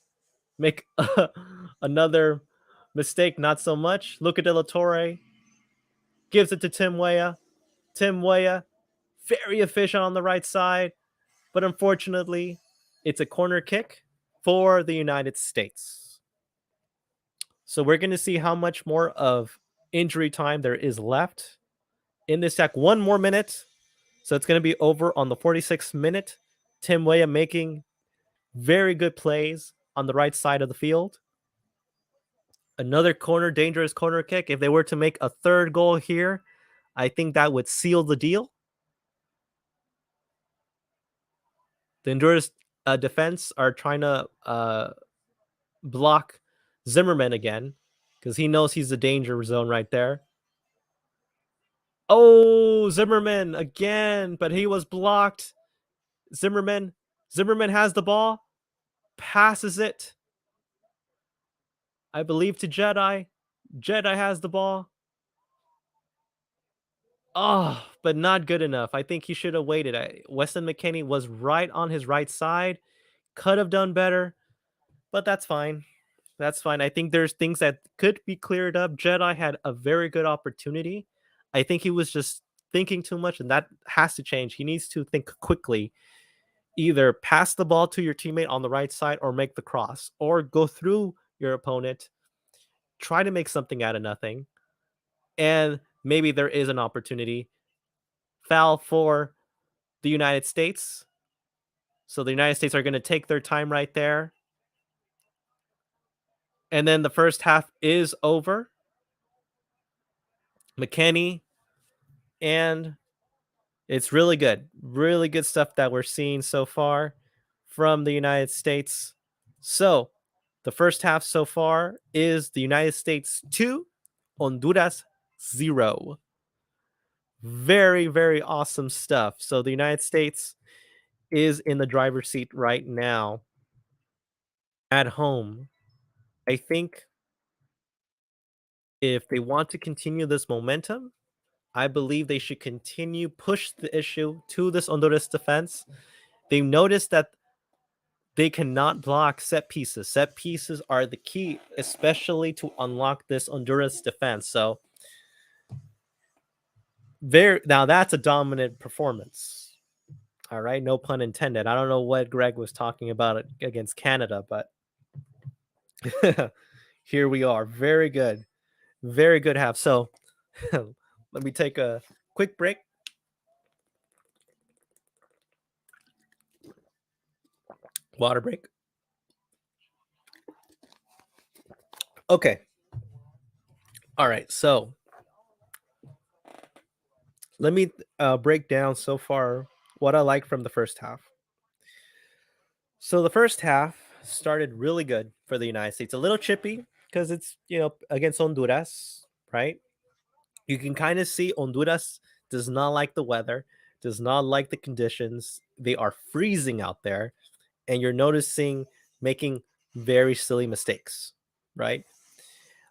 make another mistake, not so much. Luca de la Torre gives it to Tim Weah. Tim Weah, very efficient on the right side, but unfortunately, it's a corner kick for the United States. So we're going to see how much more of injury time there is left in this act. 1 more minute. So it's going to be over on the 46th minute. Tim Weah making very good plays on the right side of the field. Another corner, dangerous corner kick. If they were to make a third goal here, I think that would seal the deal. The Honduras defense are trying to block Zimmerman again because he knows he's a danger zone right there. Oh, Zimmerman again, but he was blocked. Zimmerman has the ball, passes it, I believe, to Jedi. Jedi has the ball. Oh, but not good enough. I think he should have waited. Weston McKennie was right on his right side. Could have done better, but that's fine. That's fine. I think there's things that could be cleared up. Jedi had a very good opportunity. I think he was just thinking too much, and that has to change. He needs to think quickly. Either pass the ball to your teammate on the right side or make the cross, or go through your opponent, try to make something out of nothing, and maybe there is an opportunity. Foul for the United States. So the United States are going to take their time right there. And then the first half is over. McKennie, and it's really good. Really good stuff that we're seeing so far from the United States. So the first half so far is the United States 2, Honduras 0. Very, very awesome stuff. So the United States is in the driver's seat right now at home. I think if they want to continue this momentum, I believe they should continue push the issue to this Honduras defense. They noticed that they cannot block set pieces. Set pieces are the key, especially to unlock this Honduras defense. So now that's a dominant performance. All right, no pun intended. I don't know what Greg was talking about against Canada, but here we are. Very good. Very good half. So let me take a quick break. Water break. Okay. All right. So let me break down so far what I like from the first half. So the first half started really good for the United States. A little chippy because it's, against Honduras, right? You can kind of see Honduras does not like the weather, does not like the conditions. They are freezing out there, and you're noticing making very silly mistakes, right?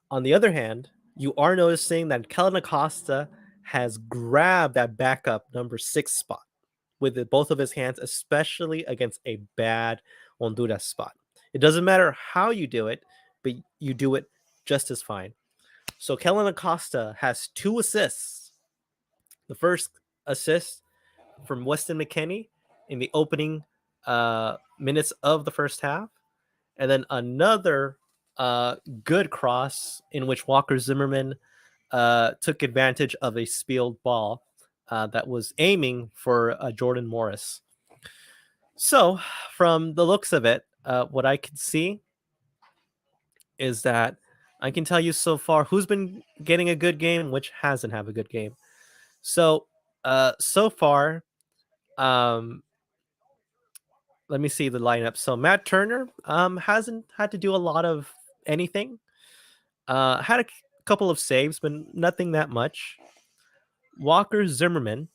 On the other hand, you are noticing that Kellen Acosta has grabbed that backup number 6 spot with both of his hands, especially against a bad Honduras spot. It doesn't matter how you do it, but you do it just as fine. So Kellen Acosta has 2 assists. The first assist from Weston McKennie in the opening minutes of the first half, and then another good cross in which Walker Zimmerman took advantage of a spilled ball that was aiming for Jordan Morris. So, from the looks of it, what I can see is that I can tell you so far who's been getting a good game, which hasn't have a good game. So, so far, let me see the lineup. So Matt Turner hasn't had to do a lot of anything. Had a couple of saves, but nothing that much. Walker Zimmerman,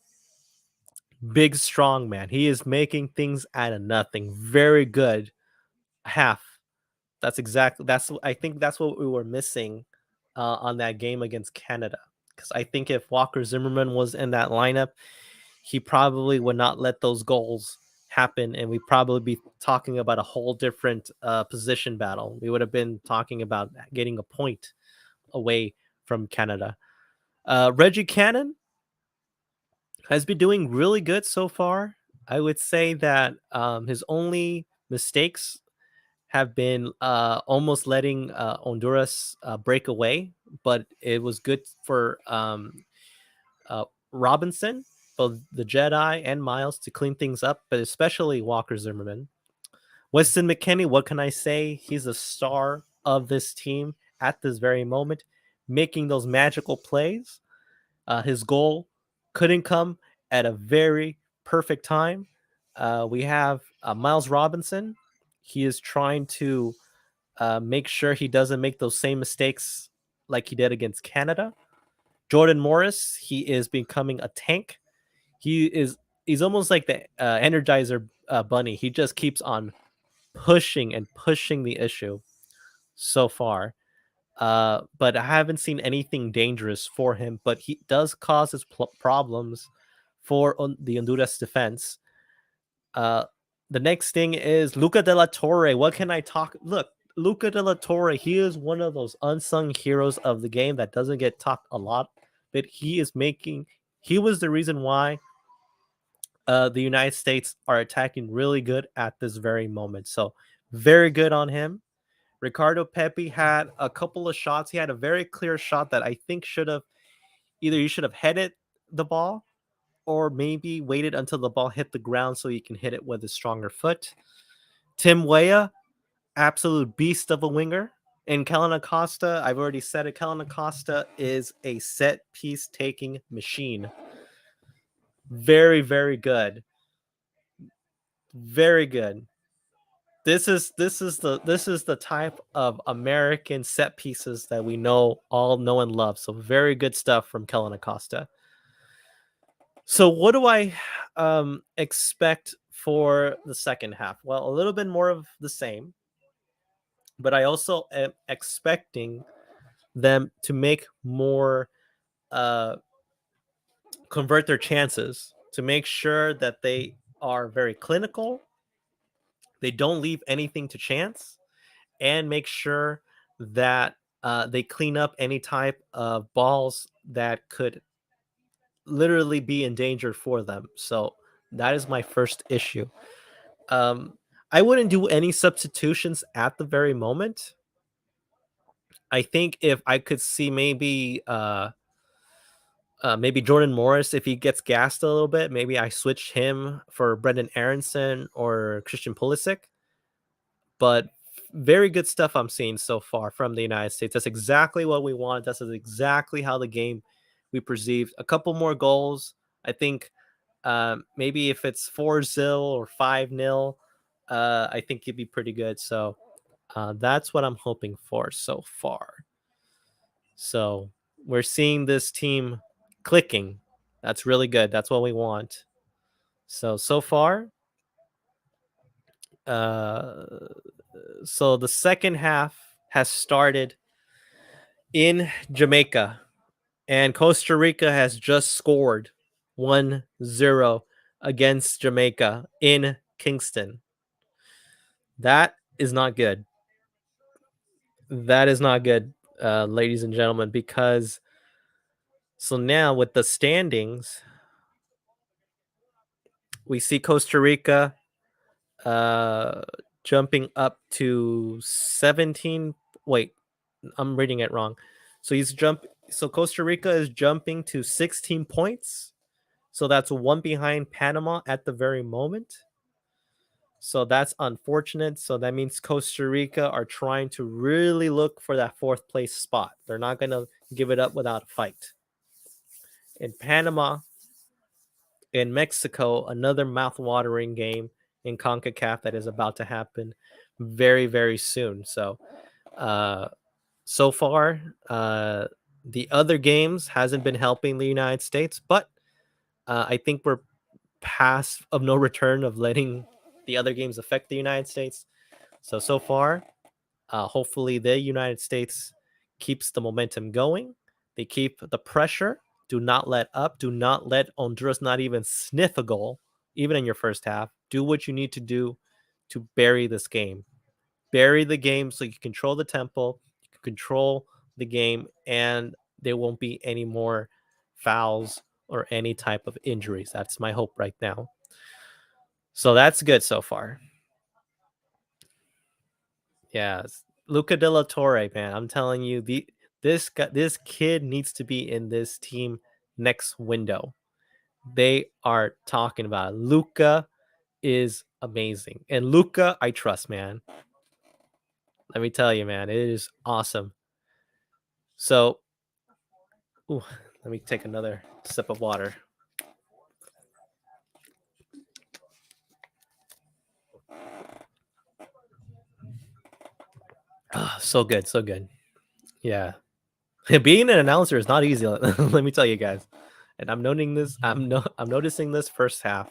big strong man. He is making things out of nothing. Very good. Half. I think that's what we were missing on that game against Canada. Because I think if Walker Zimmerman was in that lineup, he probably would not let those goals happen, and we'd probably be talking about a whole different position battle. We would have been talking about getting a point away from Canada. Reggie Cannon has been doing really good so far. I would say that his only mistakes have been almost letting Honduras break away, but it was good for Robinson, both the Jedi and Miles, to clean things up, but especially Walker Zimmerman. Weston McKennie, what can I say? He's a star of this team at this very moment, making those magical plays. His goal couldn't come at a very perfect time. We have Miles Robinson. He is trying to make sure he doesn't make those same mistakes like he did against Canada. Jordan Morris, he is becoming a tank. He's almost like the Energizer bunny. He just keeps on pushing and pushing the issue so far. But I haven't seen anything dangerous for him. But he does cause his problems for the Honduras defense. Uh, the next thing is Luca de la Torre. What can I talk? Look, Luca de la Torre. He is one of those unsung heroes of the game that doesn't get talked a lot. But he is making. He was the reason why the United States are attacking really good at this very moment. So very good on him. Ricardo Pepi had a couple of shots. He had a very clear shot that I think should have either you should have headed the ball or maybe waited until the ball hit the ground so you can hit it with a stronger foot. Tim Weah, absolute beast of a winger. And Kellen Acosta, I've already said it, Kellen Acosta is a set piece taking machine. Very, very good. Very good. This is the type of American set pieces that we all know and love. So very good stuff from Kellen Acosta. So what do I expect for the second half? Well, a little bit more of the same, but I also am expecting them to make more convert their chances, to make sure that they are very clinical, they don't leave anything to chance, and make sure that they clean up any type of balls that could literally be in danger for them. So that is my first issue. Um, I wouldn't do any substitutions at the very moment. I think if I could see maybe Jordan Morris, if he gets gassed a little bit, maybe I switch him for Brendan Aronson or Christian Pulisic. But very good stuff I'm seeing so far from the United States. That's exactly what we want. That's exactly how the game we perceived. A couple more goals. I think maybe if it's 4-0 or 5-0, I think it'd be pretty good. So that's what I'm hoping for so far. So we're seeing this team clicking. That's really good. That's what we want. So far, uh, so the second half has started in Jamaica, and Costa Rica has just scored 1-0 against Jamaica in Kingston. That is not good. That is not good, ladies and gentlemen, because so now with the standings, we see Costa Rica uh, jumping up to 17. Wait, I'm reading it wrong. So Costa Rica is jumping to 16 points. So that's one behind Panama at the very moment. So that's unfortunate. So that means Costa Rica are trying to really look for that fourth place spot. They're not going to give it up without a fight. In Panama, in Mexico, another mouth-watering game in CONCACAF that is about to happen very, very soon. So, so far, The other games hasn't been helping the United States, but I think we're past of no return of letting the other games affect the United States. So far, hopefully the United States keeps the momentum going. They keep the pressure. Do not let up. Do not let Honduras not even sniff a goal, even in your first half. Do what you need to do to bury this game. Bury the game so you control the tempo, you can control the game, and there won't be any more fouls or any type of injuries. That's my hope right now. So that's good so far. Yes. Luca de la Torre, man. I'm telling you, this kid needs to be in this team next window. They are talking about it. Luca is amazing. And Luca, I trust, man. Let me tell you, man, it is awesome. So, ooh, let me take another sip of water. Ah, so good, so good. Yeah. Being an announcer is not easy. Let me tell you guys. And I'm noting this. I'm noticing this first half.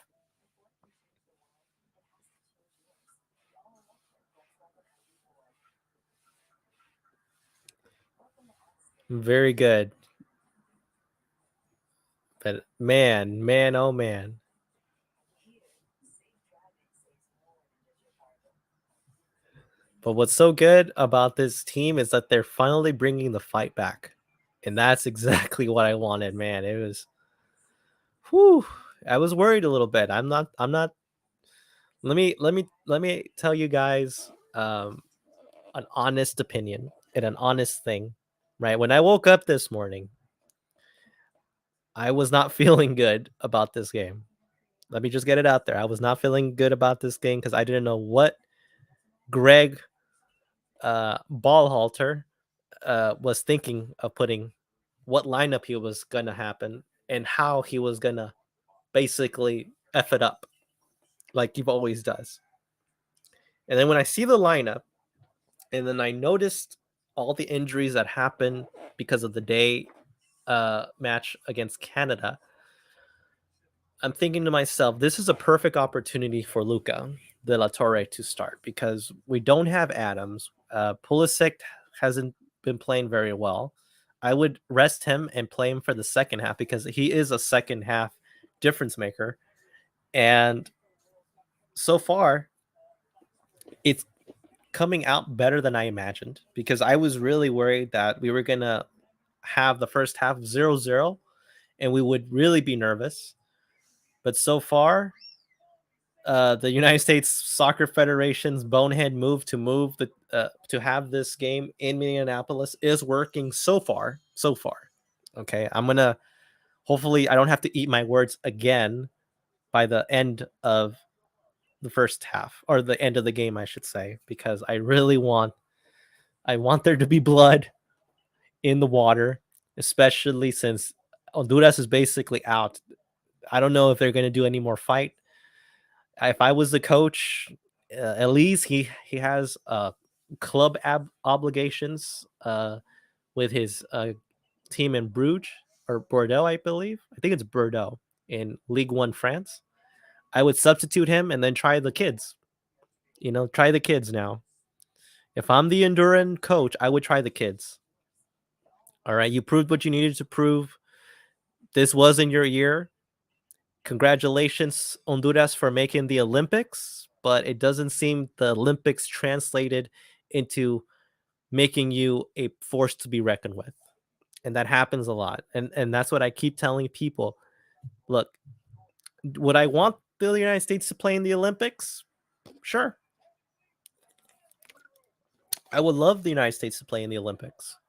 Very good. But man, oh man. But what's so good about this team is that they're finally bringing the fight back. And that's exactly what I wanted, man. It was whew. I was worried a little bit. I'm not let me tell you guys an honest opinion and an honest thing, right? When I woke up this morning, I was not feeling good about this game. Let me just get it out there. I was not feeling good about this game because I didn't know what Greg Ballhalter was thinking of putting, what lineup he was gonna happen, and how he was gonna basically f it up like he always does. And then when I see the lineup, and then I noticed all the injuries that happened because of the day match against Canada, I'm thinking to myself, this is a perfect opportunity for Luca de la Torre to start because we don't have Adams. Pulisic hasn't been playing very well. I would rest him and play him for the second half because he is a second half difference maker. And so far, it's coming out better than I imagined because I was really worried that we were going to have the first half 0-0 and we would really be nervous. But so far, the United States Soccer Federation's bonehead move to have this game in Minneapolis is working so far. So far, okay. I'm gonna hopefully I don't have to eat my words again by the end of the first half or the end of the game, I should say, because I want there to be blood in the water, especially since Honduras is basically out. I don't know if they're going to do any more fight. If I was the coach, at least he has club obligations with his team in Bruges or Bordeaux, I believe. I think it's Bordeaux in League One France. I would substitute him and then try the kids. You know, try the kids now. If I'm the Honduran coach, I would try the kids. All right, you proved what you needed to prove. This was in your year. Congratulations, Honduras, for making the Olympics, but it doesn't seem the Olympics translated into making you a force to be reckoned with. And that happens a lot. And that's what I keep telling people. Look, would I want the United States to play in the Olympics? Sure. I would love the United States to play in the Olympics.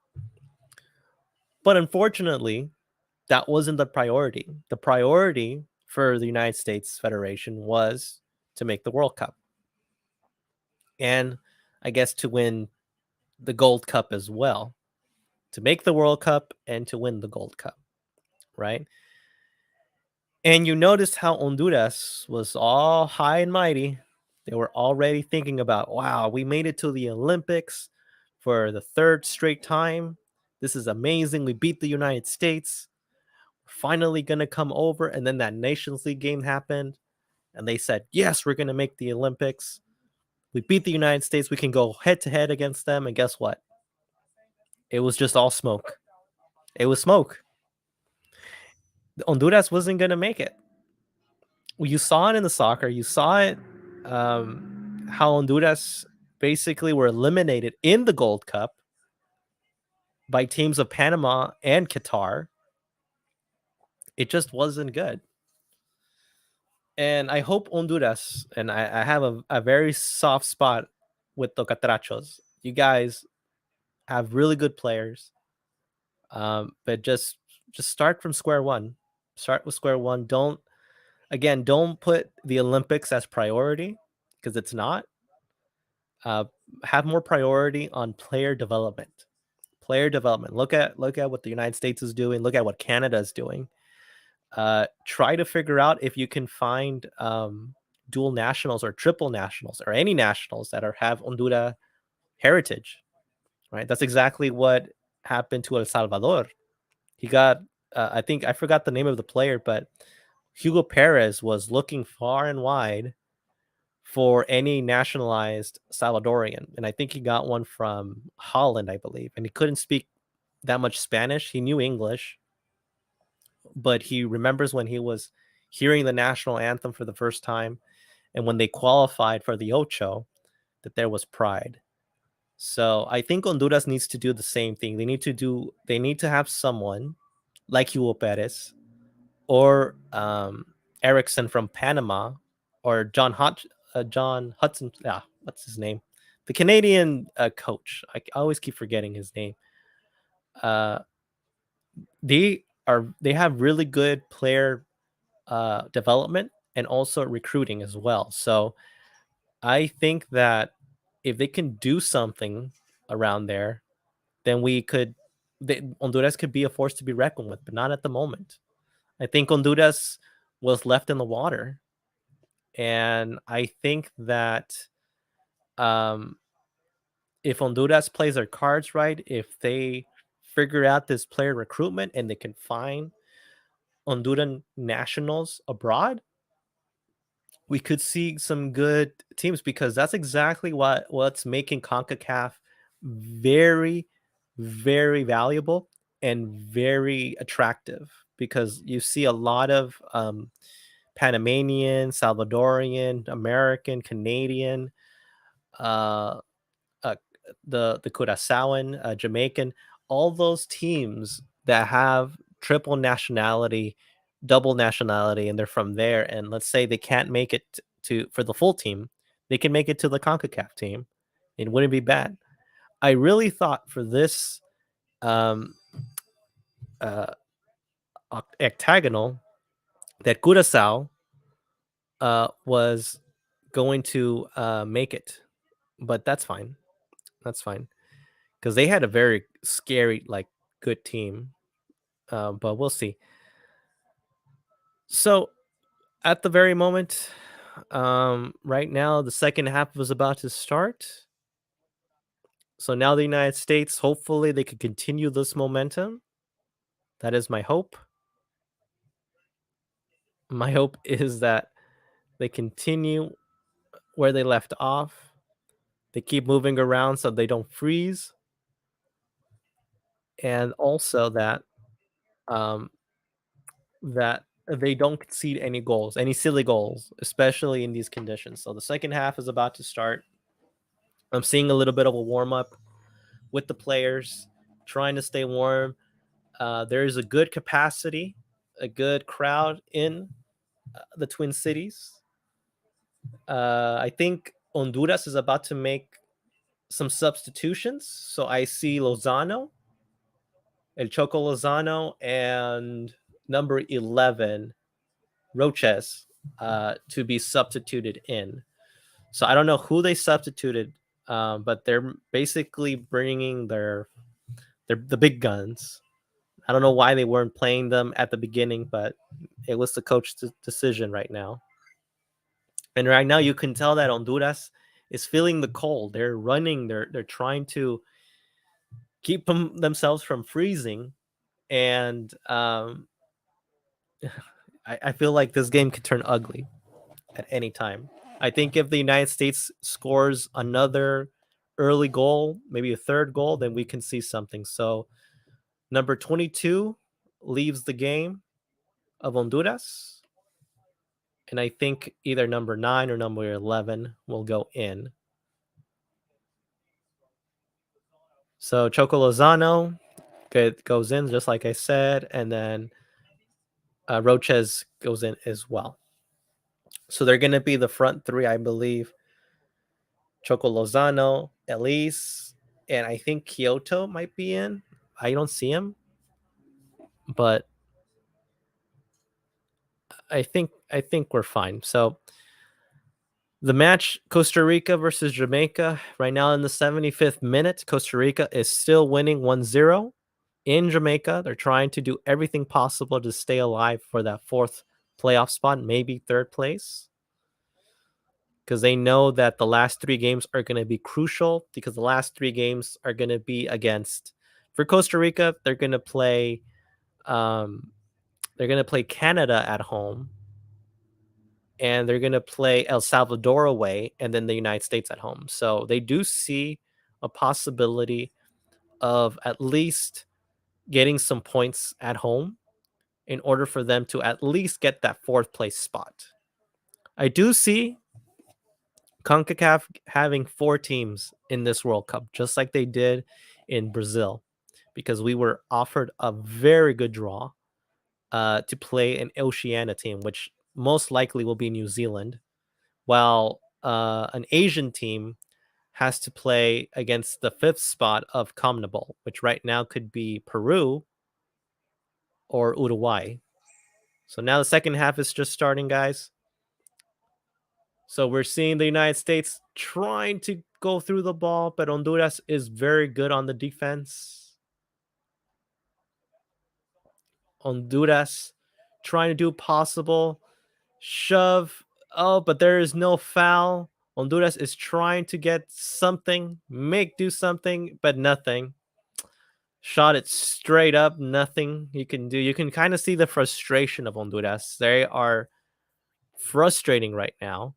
But unfortunately, that wasn't the priority. The priority for the United States Federation was to make the World Cup. And I guess to win the Gold Cup as well, to make the World Cup and to win the Gold Cup, right? And you noticed how Honduras was all high and mighty. They were already thinking about, wow, we made it to the Olympics for the third straight time. This is amazing. We beat the United States. We're finally going to come over. And then that Nations League game happened. And they said, yes, we're going to make the Olympics. We beat the United States. We can go head to head against them. And guess what? It was just all smoke. It was smoke. Honduras wasn't going to make it. You saw it in the soccer. You saw it how Honduras basically were eliminated in the Gold Cup by teams of Panama and Qatar. It just wasn't good. And I hope Honduras, and I have a very soft spot with the Catrachos. You guys have really good players, but just start from square one. Start with square one. Don't put the Olympics as priority because it's not. Have more priority on player development. Player development. Look at what the United States is doing. Look at what Canada is doing. Try to figure out if you can find dual nationals or triple nationals or any nationals that have Honduras heritage. Right. That's exactly what happened to El Salvador. He got. I think I forgot the name of the player, but Hugo Perez was looking far and wide for any nationalized Salvadorian. And I think he got one from Holland, I believe. And he couldn't speak that much Spanish. He knew English, but he remembers when he was hearing the national anthem for the first time and when they qualified for the Ocho, that there was pride. So I think Honduras needs to do the same thing. They need to have someone like Hugo Perez or Erickson from Panama or John Hudson. Yeah, what's his name? The Canadian coach. I always keep forgetting his name. They have really good player development and also recruiting as well. So I think that if they can do something around there, then Honduras could be a force to be reckoned with, but not at the moment. I think Honduras was left in the water. And I think that if Honduras plays their cards right, if they figure out this player recruitment and they can find Honduran nationals abroad, we could see some good teams because that's exactly what's making CONCACAF very, very valuable and very attractive because you see a lot of Panamanian, Salvadorian, American, Canadian, uh, uh, the Curaçaoan, Jamaican, all those teams that have triple nationality, double nationality, and they're from there. And let's say they can't make it to for the full team, they can make it to the CONCACAF team. It wouldn't be bad. I really thought for this um, uh, octagonal that Curaçao was going to make it, but that's fine. That's fine because they had a very scary, like, good team. But we'll see. So at the very moment, right now, the second half was about to start. So now the United States, hopefully, they could continue this momentum. That is my hope. My hope is that they continue where they left off. They keep moving around so they don't freeze, and also um, that they don't concede any goals, any silly goals, especially in these conditions. So the second half is about to start. I'm seeing a little bit of a warm up with the players, trying to stay warm. There is a good capacity, a good crowd in the Twin Cities. I think Honduras is about to make some substitutions. So I see Lozano, El Choco Lozano, and number 11, Roches, to be substituted in. So I don't know who they substituted, but they're basically bringing the big guns. I don't know why they weren't playing them at the beginning, but it was the coach's decision right now. And right now you can tell that Honduras is feeling the cold. They're running. They're trying to keep themselves from freezing. And I feel like this game could turn ugly at any time. I think if the United States scores another early goal, maybe a third goal, then we can see something. So number 22 leaves the game of Honduras. And I think either number 9 or number 11 will go in. So Choco Lozano goes in, just like I said. And then Roches goes in as well. So they're going to be the front three, I believe. Choco Lozano, Elise, and I think Kyoto might be in. I don't see him, but I think we're fine. So the match, Costa Rica versus Jamaica, right now in the 75th minute, Costa Rica is still winning 1-0 in Jamaica. They're trying to do everything possible to stay alive for that fourth playoff spot, maybe third place, because they know that the last 3 games are going to be crucial, because the last 3 games are going to be against, for Costa Rica, they're going to play Canada at home, and they're going to play El Salvador away, and then the United States at home. So they do see a possibility of at least getting some points at home in order for them to at least get that fourth place spot. I do see CONCACAF having 4 teams in this World Cup, just like they did in Brazil, because we were offered a very good draw to play an Oceania team, which most likely will be New Zealand, while an Asian team has to play against the 5th spot of CONMEBOL, which right now could be Peru or Uruguay. So now the second half is just starting, guys. So we're seeing the United States trying to go through the ball, but Honduras is very good on the defense. Honduras trying to do possible. Shove. Oh, but there is no foul. Honduras is trying to get something, do something, but nothing. Shot it straight up, nothing you can do. You can kind of see the frustration of Honduras. They are frustrating right now,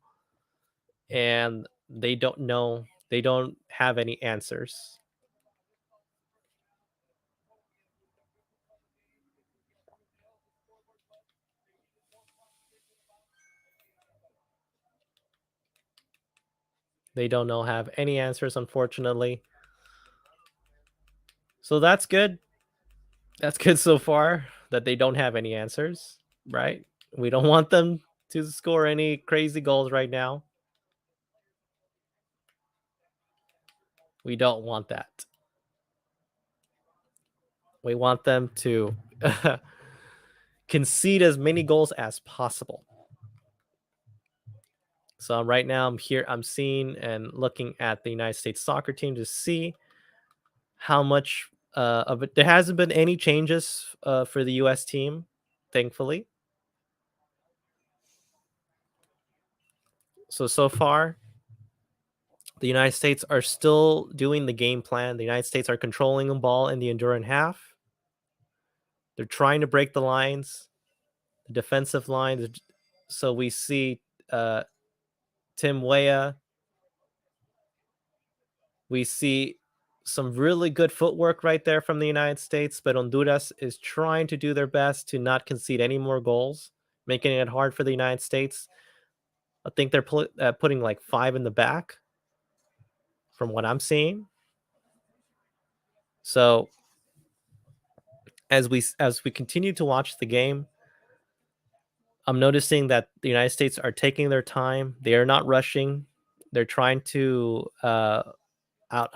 and they don't know. They don't have any answers. They don't know have any answers, unfortunately. So that's good. That's good so far that they don't have any answers, right? We don't want them to score any crazy goals right now. We don't want that. We want them to concede as many goals as possible. So right now I'm seeing and looking at the United States soccer team to see how much of it. There hasn't been any changes for the US team, thankfully. So far, the United States are still doing the game plan. The United States are controlling the ball in the Honduran half. They're trying to break the lines, the defensive lines. So we see Tim Weah. We see some really good footwork right there from the United States, but Honduras is trying to do their best to not concede any more goals, making it hard for the United States. I think they're putting like 5 in the back from what I'm seeing. So as we continue to watch the game, I'm noticing that the United States are taking their time. They are not rushing. They're trying to out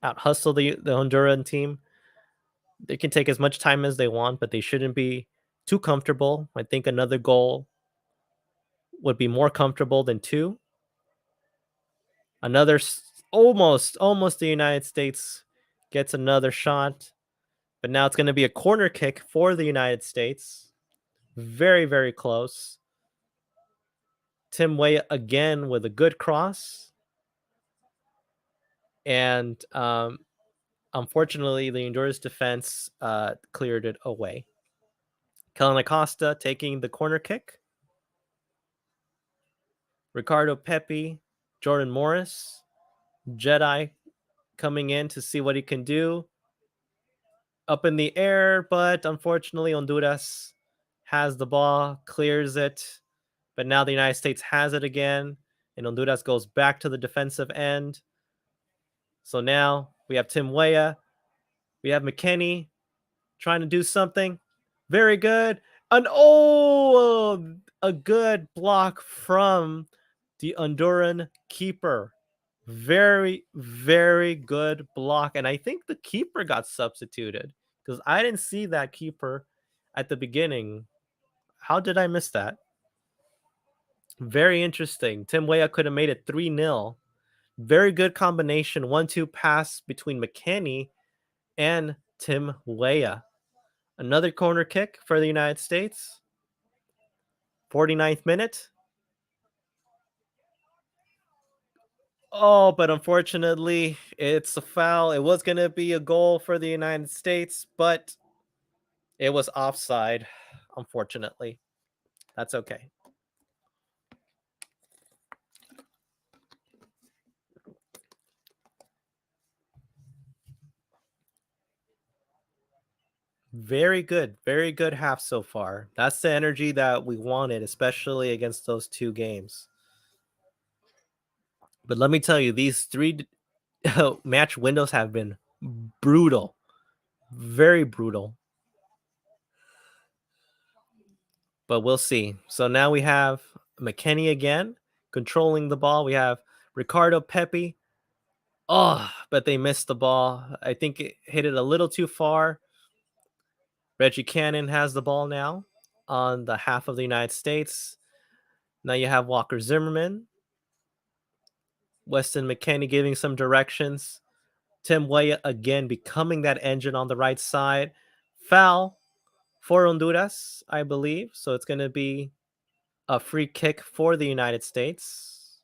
hustle the Honduran team. They can take as much time as they want, but they shouldn't be too comfortable. I think another goal would be more comfortable than 2. Another almost the United States gets another shot, but now it's going to be a corner kick for the United States. Very, very close. Tim Weah again with a good cross. And Unfortunately, the Honduras defense cleared it away. Kellen Acosta taking the corner kick. Ricardo Pepi, Jordan Morris, Jedi coming in to see what he can do. Up in the air, but unfortunately, Honduras has the ball, clears it. But now the United States has it again, and Honduras goes back to the defensive end. So now we have Tim Weah. We have McKenny trying to do something. Very good. A good block from the Honduran keeper. Very, very good block. And I think the keeper got substituted because I didn't see that keeper at the beginning. How did I miss that? Very interesting. Tim Weah could have made it 3-0. Very good combination. 1-2 pass between McKenny and Tim Weah. Another corner kick for the United States. 49th minute. Oh, but unfortunately, it's a foul. It was going to be a goal for the United States, but it was offside, unfortunately. That's okay. Very good half so far. That's the energy that we wanted, especially against those two games. But let me tell you, these three match windows have been brutal. Very brutal. But we'll see. So now we have McKenny again controlling the ball. We have Ricardo Pepi. Oh, but they missed the ball. I think it hit it a little too far. Reggie Cannon has the ball now on the half of the United States. Now you have Walker Zimmerman. Weston McKennie giving some directions. Tim Weah again becoming that engine on the right side. Foul for Honduras, I believe. So it's going to be a free kick for the United States.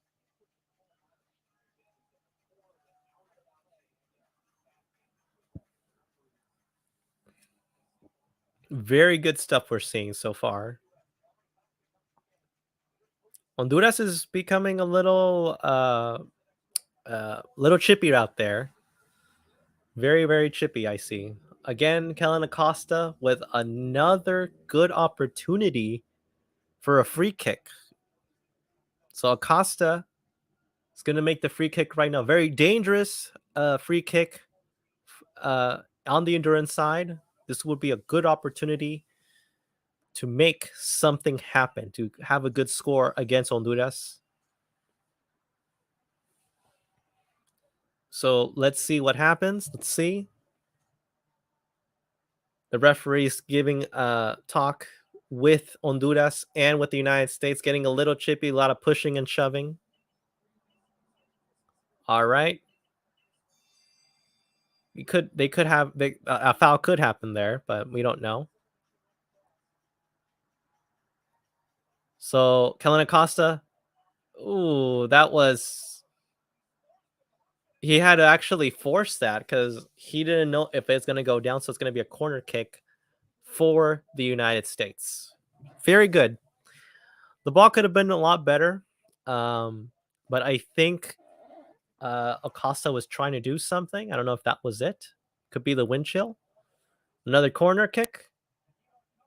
Very good stuff we're seeing so far. Honduras is becoming a little chippy out there. Very, very chippy, I see. Again, Kellen Acosta with another good opportunity for a free kick. So Acosta is going to make the free kick right now. Very dangerous free kick on the Honduran side. This would be a good opportunity to make something happen, to have a good score against Honduras. So let's see what happens. Let's see. The referees giving a talk with Honduras and with the United States, getting a little chippy, a lot of pushing and shoving. All right. They could have a foul could happen there, but we don't know. So Kellen Acosta, ooh, that was he had to actually force that because he didn't know if it's going to go down. So it's going to be a corner kick for the United States. Very good. The ball could have been a lot better, but I think Acosta was trying to do something. I don't know if that was it. Could be the wind chill. Another corner kick.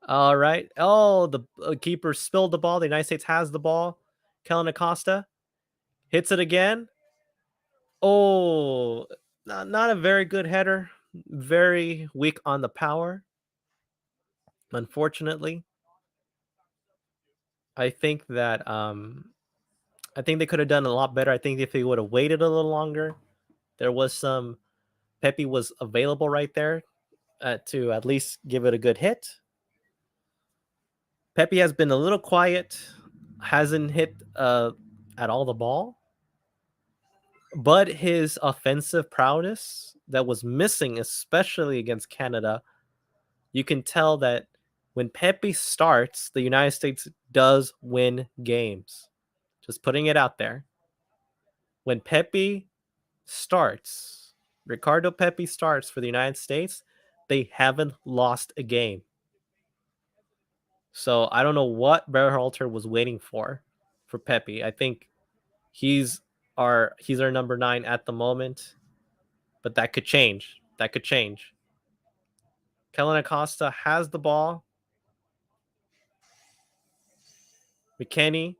All right. Oh, the keeper spilled the ball. The United States has the ball. Kellen Acosta hits it again. Oh, not a very good header. Very weak on the power. Unfortunately, I think that I think they could have done a lot better. I think if they would have waited a little longer, there was some Pepe was available right there to at least give it a good hit. Pepe has been a little quiet, hasn't hit at all the ball, but his offensive prowess that was missing, especially against Canada, you can tell that when Pepe starts, the United States does win games. Just putting it out there. When Pepe starts, Ricardo Pepi starts for the United States, they haven't lost a game. So I don't know what Berhalter was waiting for Pepi. I think he's our number 9 at the moment, but that could change. That could change. Kellen Acosta has the ball. McKennie.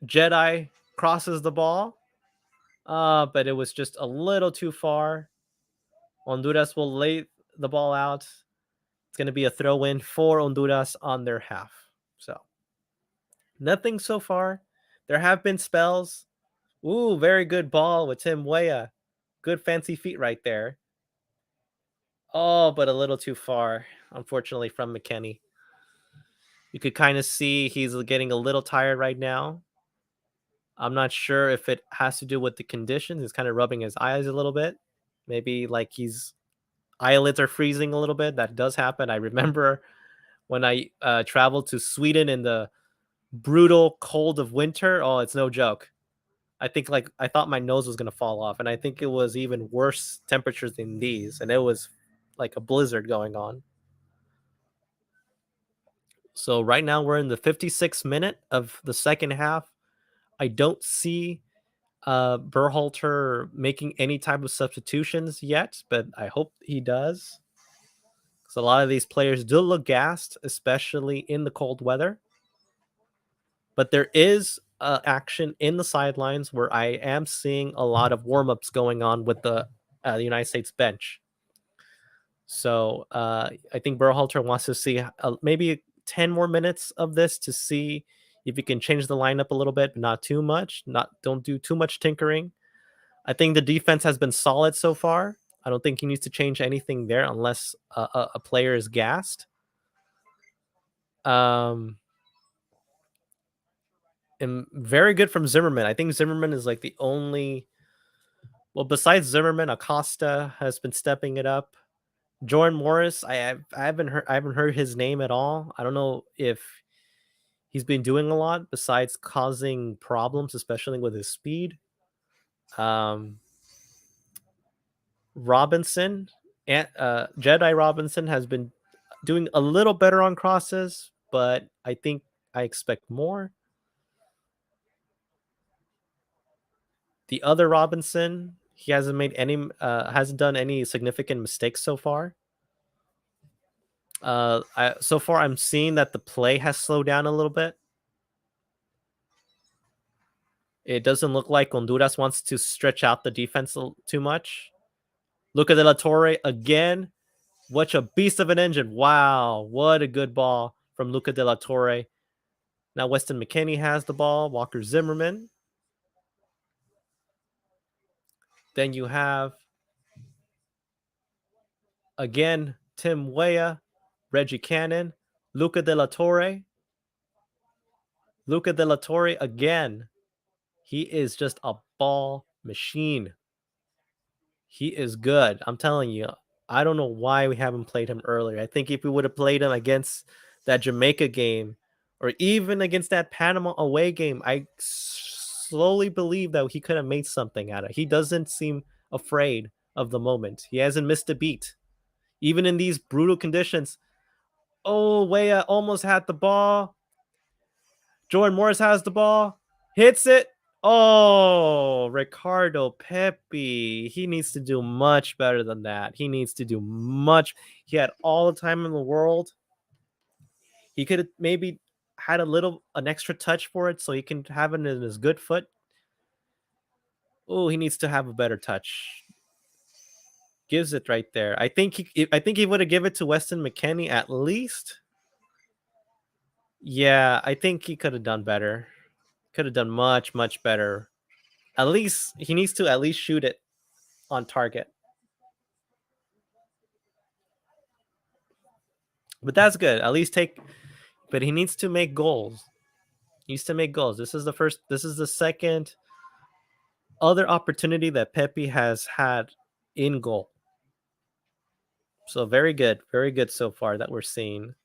Jedi crosses the ball. But it was just a little too far. Honduras will lay the ball out. It's going to be a throw in for Honduras on their half. So nothing so far. There have been spells. Ooh, very good ball with Tim Weah. Good fancy feet right there. Oh, but a little too far, unfortunately, from McKennie. You could kind of see he's getting a little tired right now. I'm not sure if it has to do with the conditions. He's kind of rubbing his eyes a little bit. Maybe like his eyelids are freezing a little bit. That does happen. I remember when I traveled to Sweden in the brutal cold of winter. Oh, it's no joke. I thought my nose was gonna fall off, and I think it was even worse temperatures than these, and it was like a blizzard going on. So right now we're in the 56th minute of the second half. I don't see Berhalter making any type of substitutions yet, but I hope he does. Because a lot of these players do look gassed, especially in the cold weather. But there is action in the sidelines where I am seeing a lot of warm-ups going on with the United States bench. So I think Berhalter wants to see maybe 10 more minutes of this to see if he can change the lineup a little bit, but not too much. Don't do too much tinkering. I think the defense has been solid so far. I don't think he needs to change anything there unless a player is gassed. And very good from Zimmerman. I think Zimmerman is like the only. Well, besides Zimmerman, Acosta has been stepping it up. Jordan Morris, I haven't heard his name at all. I don't know if he's been doing a lot besides causing problems, especially with his speed. Robinson and Jedi Robinson has been doing a little better on crosses, but I think I expect more. The other Robinson, he hasn't done any significant mistakes so far. So far I'm seeing that the play has slowed down a little bit. It doesn't look like Honduras wants to stretch out the defense too much. Luca de la Torre again. What a beast of an engine. Wow, what a good ball from Luca de la Torre. Now Weston McKennie has the ball. Walker Zimmerman. Then you have, again, Tim Weah, Reggie Cannon, Luca de la Torre. Luca de la Torre again. He is just a ball machine. He is good. I'm telling you. I don't know why we haven't played him earlier. I think if we would have played him against that Jamaica game or even against that Panama away game, I slowly believe that he could have made something out of it. He doesn't seem afraid of the moment. He hasn't missed a beat. Even in these brutal conditions. Oh, Weah almost had the ball. Jordan Morris has the ball. Hits it. Oh, Ricardo Pepi. He needs to do much better than that. He needs to do much. He had all the time in the world. He could have maybe had an extra touch for it so he can have it in his good foot. Oh, he needs to have a better touch. Gives it right there. I think he would have given it to Weston McKennie at least. Yeah, I think he could have done better. Could have done much, much better. At least he needs to at least shoot it on target. But that's good. At least but he needs to make goals. He needs to make goals. This is the second other opportunity that Pepi has had in goal. So very good so far that we're seeing.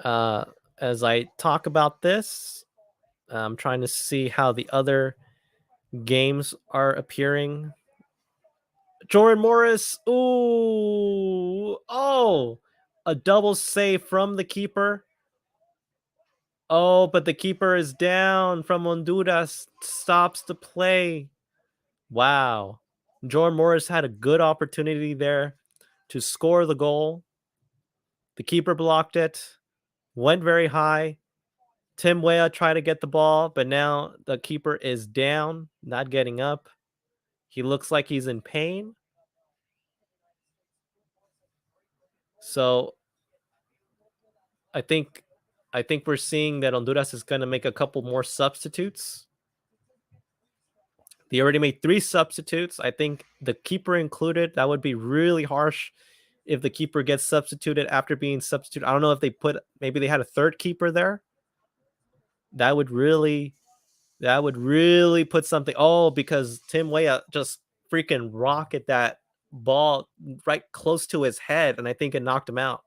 As I talk about this, I'm trying to see how the other games are appearing. Jordan Morris. Ooh. Oh. A double save from the keeper. Oh, but the keeper is down from Honduras. Stops the play. Wow. Jordan Morris had a good opportunity there to score the goal. The keeper blocked it. Went very high. Tim Weah tried to get the ball, but now the keeper is down, not getting up. He looks like he's in pain. So I think we're seeing that Honduras is going to make a couple more substitutes. They already made 3 substitutes. I think the keeper included. That would be really harsh if the keeper gets substituted after being substituted. I don't know if maybe they had a third keeper there. That would really put something. Oh, because Tim Weah just freaking rocket that ball right close to his head, and I think it knocked him out.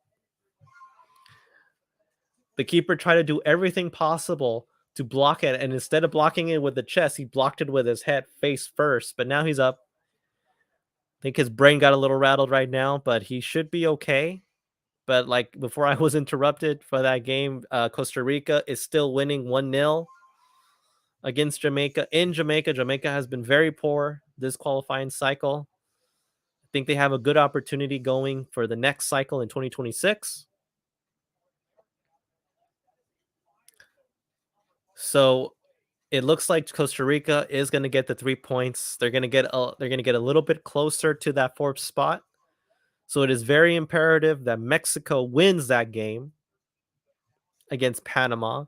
The keeper tried to do everything possible to block it, and instead of blocking it with the chest, he blocked it with his head face first. But now he's up. I think his brain got a little rattled right now, but he should be okay. But like before I was interrupted for that game, Costa Rica is still winning 1-0 against Jamaica. In Jamaica, Jamaica has been very poor this qualifying cycle. I think they have a good opportunity going for the next cycle in 2026. So it looks like Costa Rica is going to get the 3 points. They're going to get a little bit closer to that 4th spot. So it is very imperative that Mexico wins that game against Panama.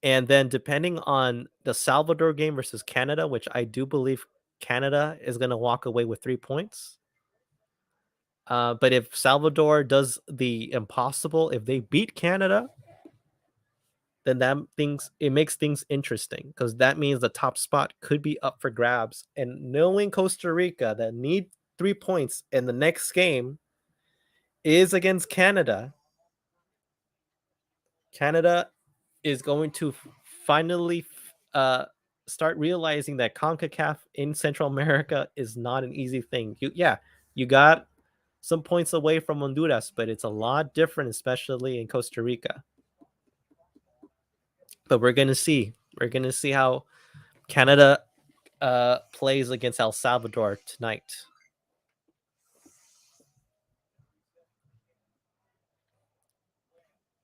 And then depending on the Salvador game versus Canada, which I do believe Canada is going to walk away with 3 points. But if Salvador does the impossible, if they beat Canada, then it makes things interesting, because that means the top spot could be up for grabs. And knowing Costa Rica that need 3 points in the next game is against Canada, Canada is going to finally start realizing that CONCACAF in Central America is not an easy thing. You got some points away from Honduras, but it's a lot different, especially in Costa Rica. But we're gonna see. We're gonna see how Canada plays against El Salvador tonight.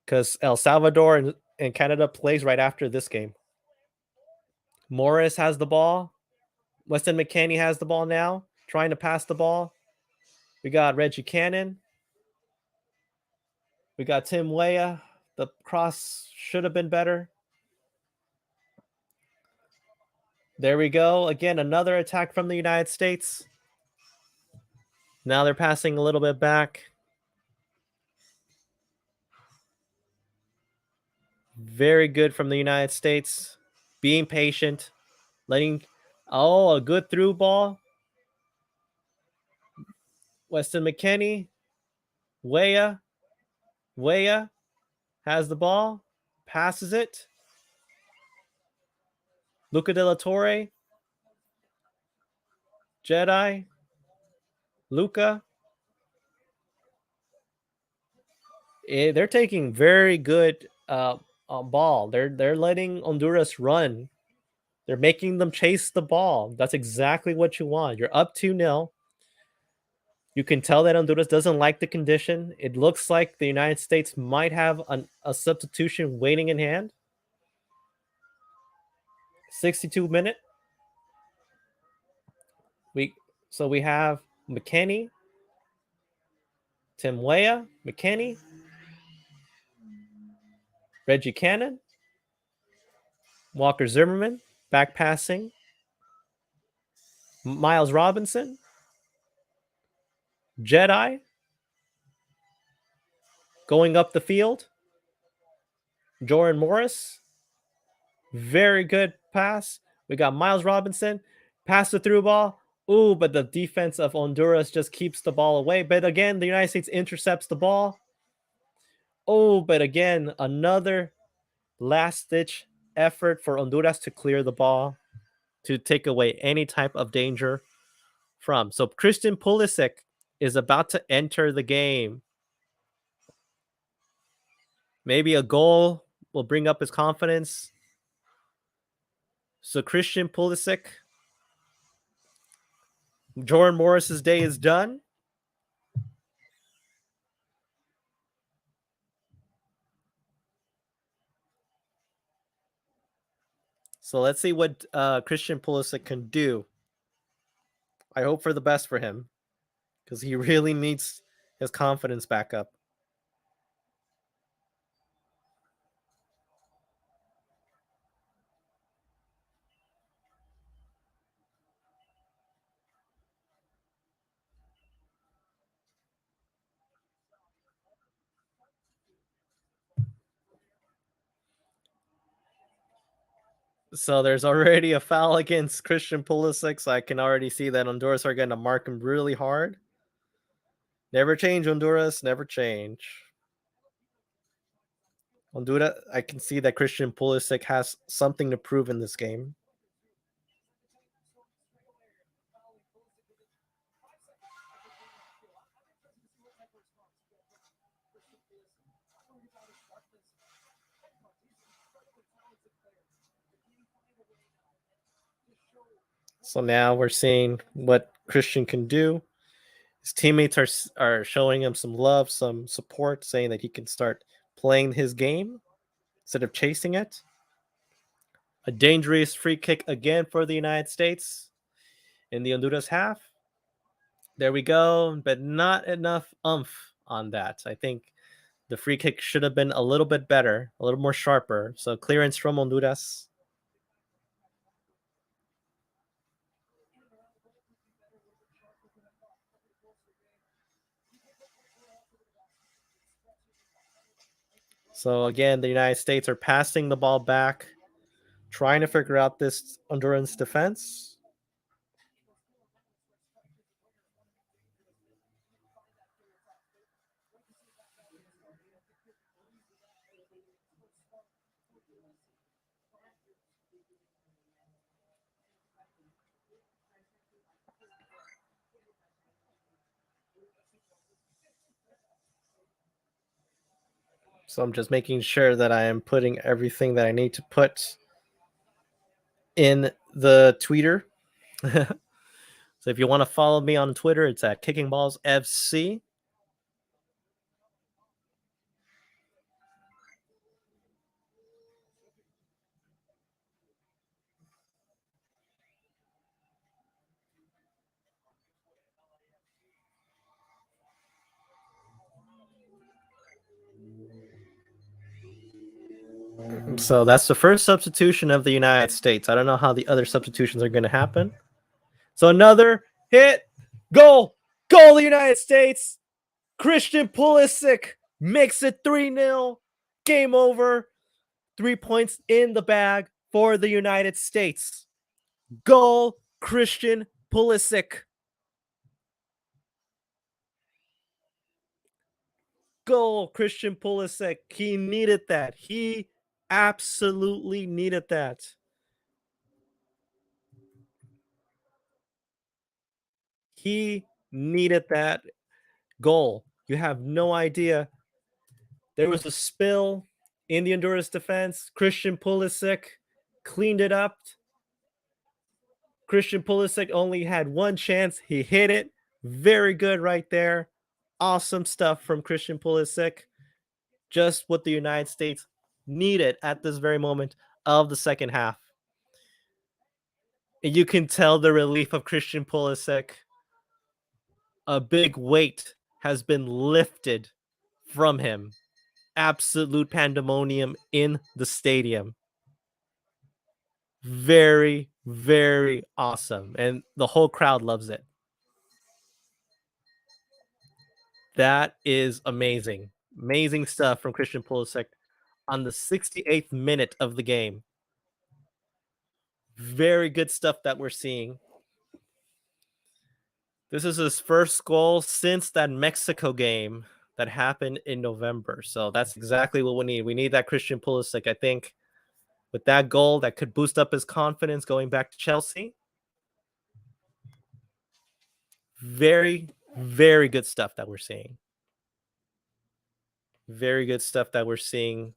Because El Salvador and Canada plays right after this game. Morris has the ball. Weston McKennie has the ball now, trying to pass the ball. We got Reggie Cannon. We got Tim Weah. The cross should have been better. There we go. Again, another attack from the United States. Now they're passing a little bit back. Very good from the United States. Being patient. A good through ball. Weston McKennie. Weah has the ball. Passes it. Luca de la Torre. Jedi. Luca. They're taking very good ball. They're letting Honduras run. They're making them chase the ball. That's exactly what you want. You're up 2-0. You can tell that Honduras doesn't like the condition. It looks like the United States might have a substitution waiting in hand. 62 minute. We have McKennie, Tim Weah, McKennie, Reggie Cannon, Walker Zimmerman, back passing, Miles Robinson, Jedi, going up the field, Jordan Morris, very good pass. We got Miles Robinson, pass the through ball. Ooh, but the defense of Honduras just keeps the ball away. But again, the United States intercepts the ball. Oh, but again, another last-ditch effort for Honduras to clear the ball, to take away any type of danger from. So Christian Pulisic is about to enter the game. Maybe a goal will bring up his confidence. So Christian Pulisic, Jordan Morris's day is done. So let's see what Christian Pulisic can do. I hope for the best for him because he really needs his confidence back up. So there's already a foul against Christian Pulisic. So I can already see that Honduras are going to mark him really hard. Never change, Honduras. Never change. Honduras, I can see that Christian Pulisic has something to prove in this game. So now we're seeing what Christian can do. His teammates are showing him some love, some support, saying that he can start playing his game instead of chasing it. A dangerous free kick again for the United States in the Honduras half. There we go, but not enough oomph on that. I think the free kick should have been a little bit better, a little more sharper. So clearance from Honduras. So again, the United States are passing the ball back, trying to figure out this Honduras defense. So I'm just making sure that I am putting everything that I need to put in the tweeter. So if you want to follow me on Twitter, it's at KickingBallsFC. So that's the first substitution of the United States. I don't know how the other substitutions are going to happen. So another hit, goal, the United States. Christian Pulisic makes it 3-0. Game over. 3 points in the bag for the United States. Goal, Christian Pulisic. Goal, Christian Pulisic. He needed that. He absolutely needed that. He needed that goal. You have no idea. There was a spill in the Honduras defense. Christian Pulisic cleaned it up. Christian Pulisic only had one chance. He hit it. Very good right there. Awesome stuff from Christian Pulisic. Just what the United States needed at this very moment of the second half. And you can tell the relief of Christian Pulisic. A big weight has been lifted from him. Absolute pandemonium in the stadium. Very, very awesome. And the whole crowd loves it. That is amazing. Amazing stuff from Christian Pulisic on the 68th minute of the game. Very good stuff that we're seeing. This is his first goal since that Mexico game that happened in November. So that's exactly what we need. We need that Christian Pulisic. I think with that goal, that could boost up his confidence going back to Chelsea. Very, very good stuff that we're seeing. Very good stuff that we're seeing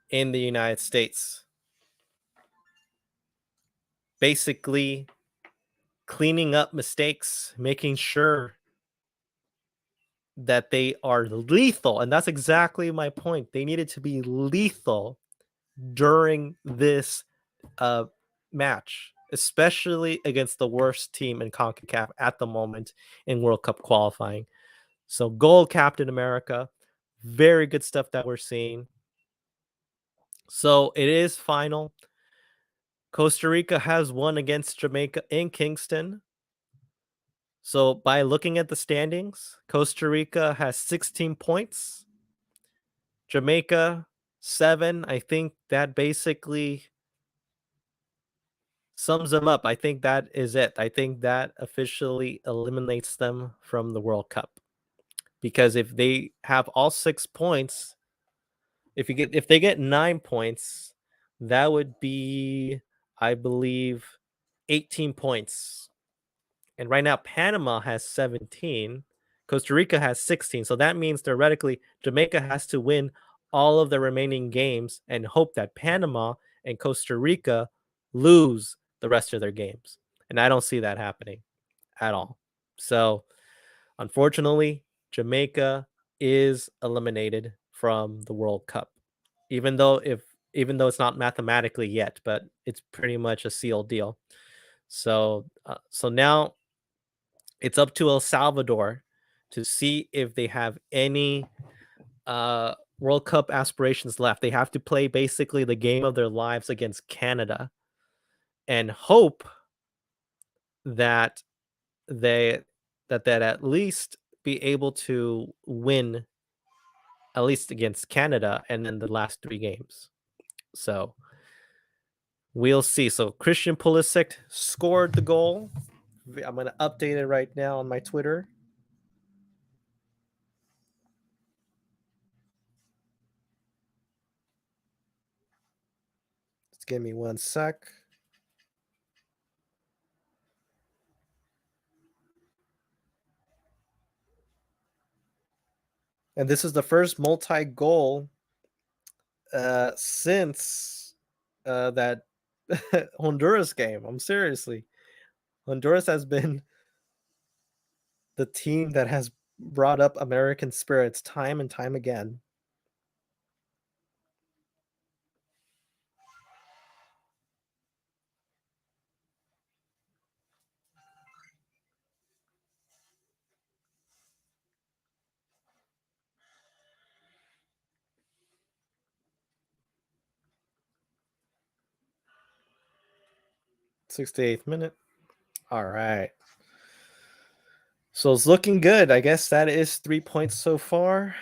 in the United States. Basically, cleaning up mistakes, making sure that they are lethal. And that's exactly my point. They needed to be lethal during this uh, match, especially against the worst team in CONCACAF at the moment in World Cup qualifying. So, gold Captain America, very good stuff that we're seeing. So, it is final. Costa Rica has won against Jamaica in Kingston. So, by looking at the standings, Costa Rica has 16 points, Jamaica 7. I think that basically sums them up. I think that is it. I think that officially eliminates them from the World Cup. Because if they have all 6 points, if they get 9 points, that would be, I believe, 18 points. And right now Panama has 17, Costa Rica has 16. So that means theoretically Jamaica has to win all of the remaining games and hope that Panama and Costa Rica lose the rest of their games. And I don't see that happening at all. So, unfortunately, Jamaica is eliminated from the World Cup. Even though it's not mathematically yet, but it's pretty much a sealed deal. So now it's up to El Salvador to see if they have any World Cup aspirations left. They have to play basically the game of their lives against Canada and hope that they that at least be able to win at least against Canada and then the last 3 games. So we'll see. So Christian Pulisic scored the goal. I'm going to update it right now on my Twitter. Just give me 1 sec. And this is the first multi-goal since that Honduras game. I'm seriously. Honduras has been the team that has brought up American spirits time and time again. '68th minute. All right. So it's looking good. I guess that is 3 points so far.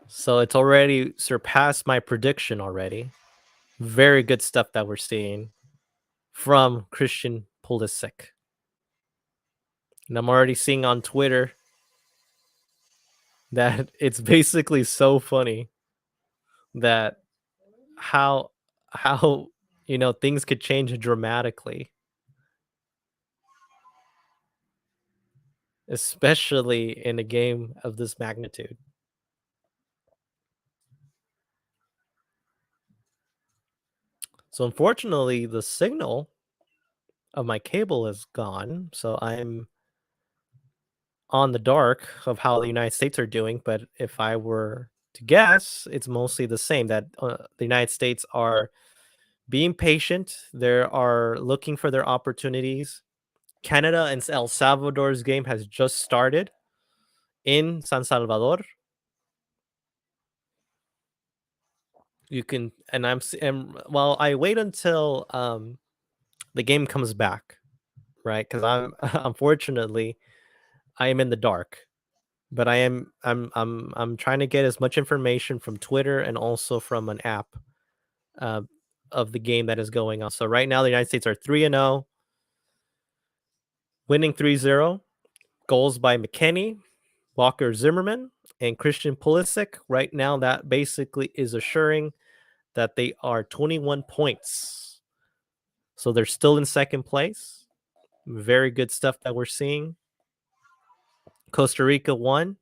So it's already surpassed my prediction already. Very good stuff that we're seeing from Christian Pulisic. And I'm already seeing on Twitter that it's basically so funny that how how things could change dramatically, especially in a game of this magnitude. So unfortunately, the signal of my cable is gone, so I'm on the dark of how the United States are doing. But if I were to guess, it's mostly the same, that the United States are being patient. They are looking for their opportunities. Canada and El Salvador's game has just started in San Salvador. You can, and while I wait until the game comes back, right? Because I'm unfortunately I am in the dark, but I'm trying to get as much information from Twitter and also from an app uh, of the game that is going on. So right now the United States are 3-0, winning 3-0. Goals by McKennie, Walker Zimmerman and Christian Pulisic. Right now, that basically is assuring that they are 21 points. So they're still in second place. Very good stuff that we're seeing. Costa Rica won.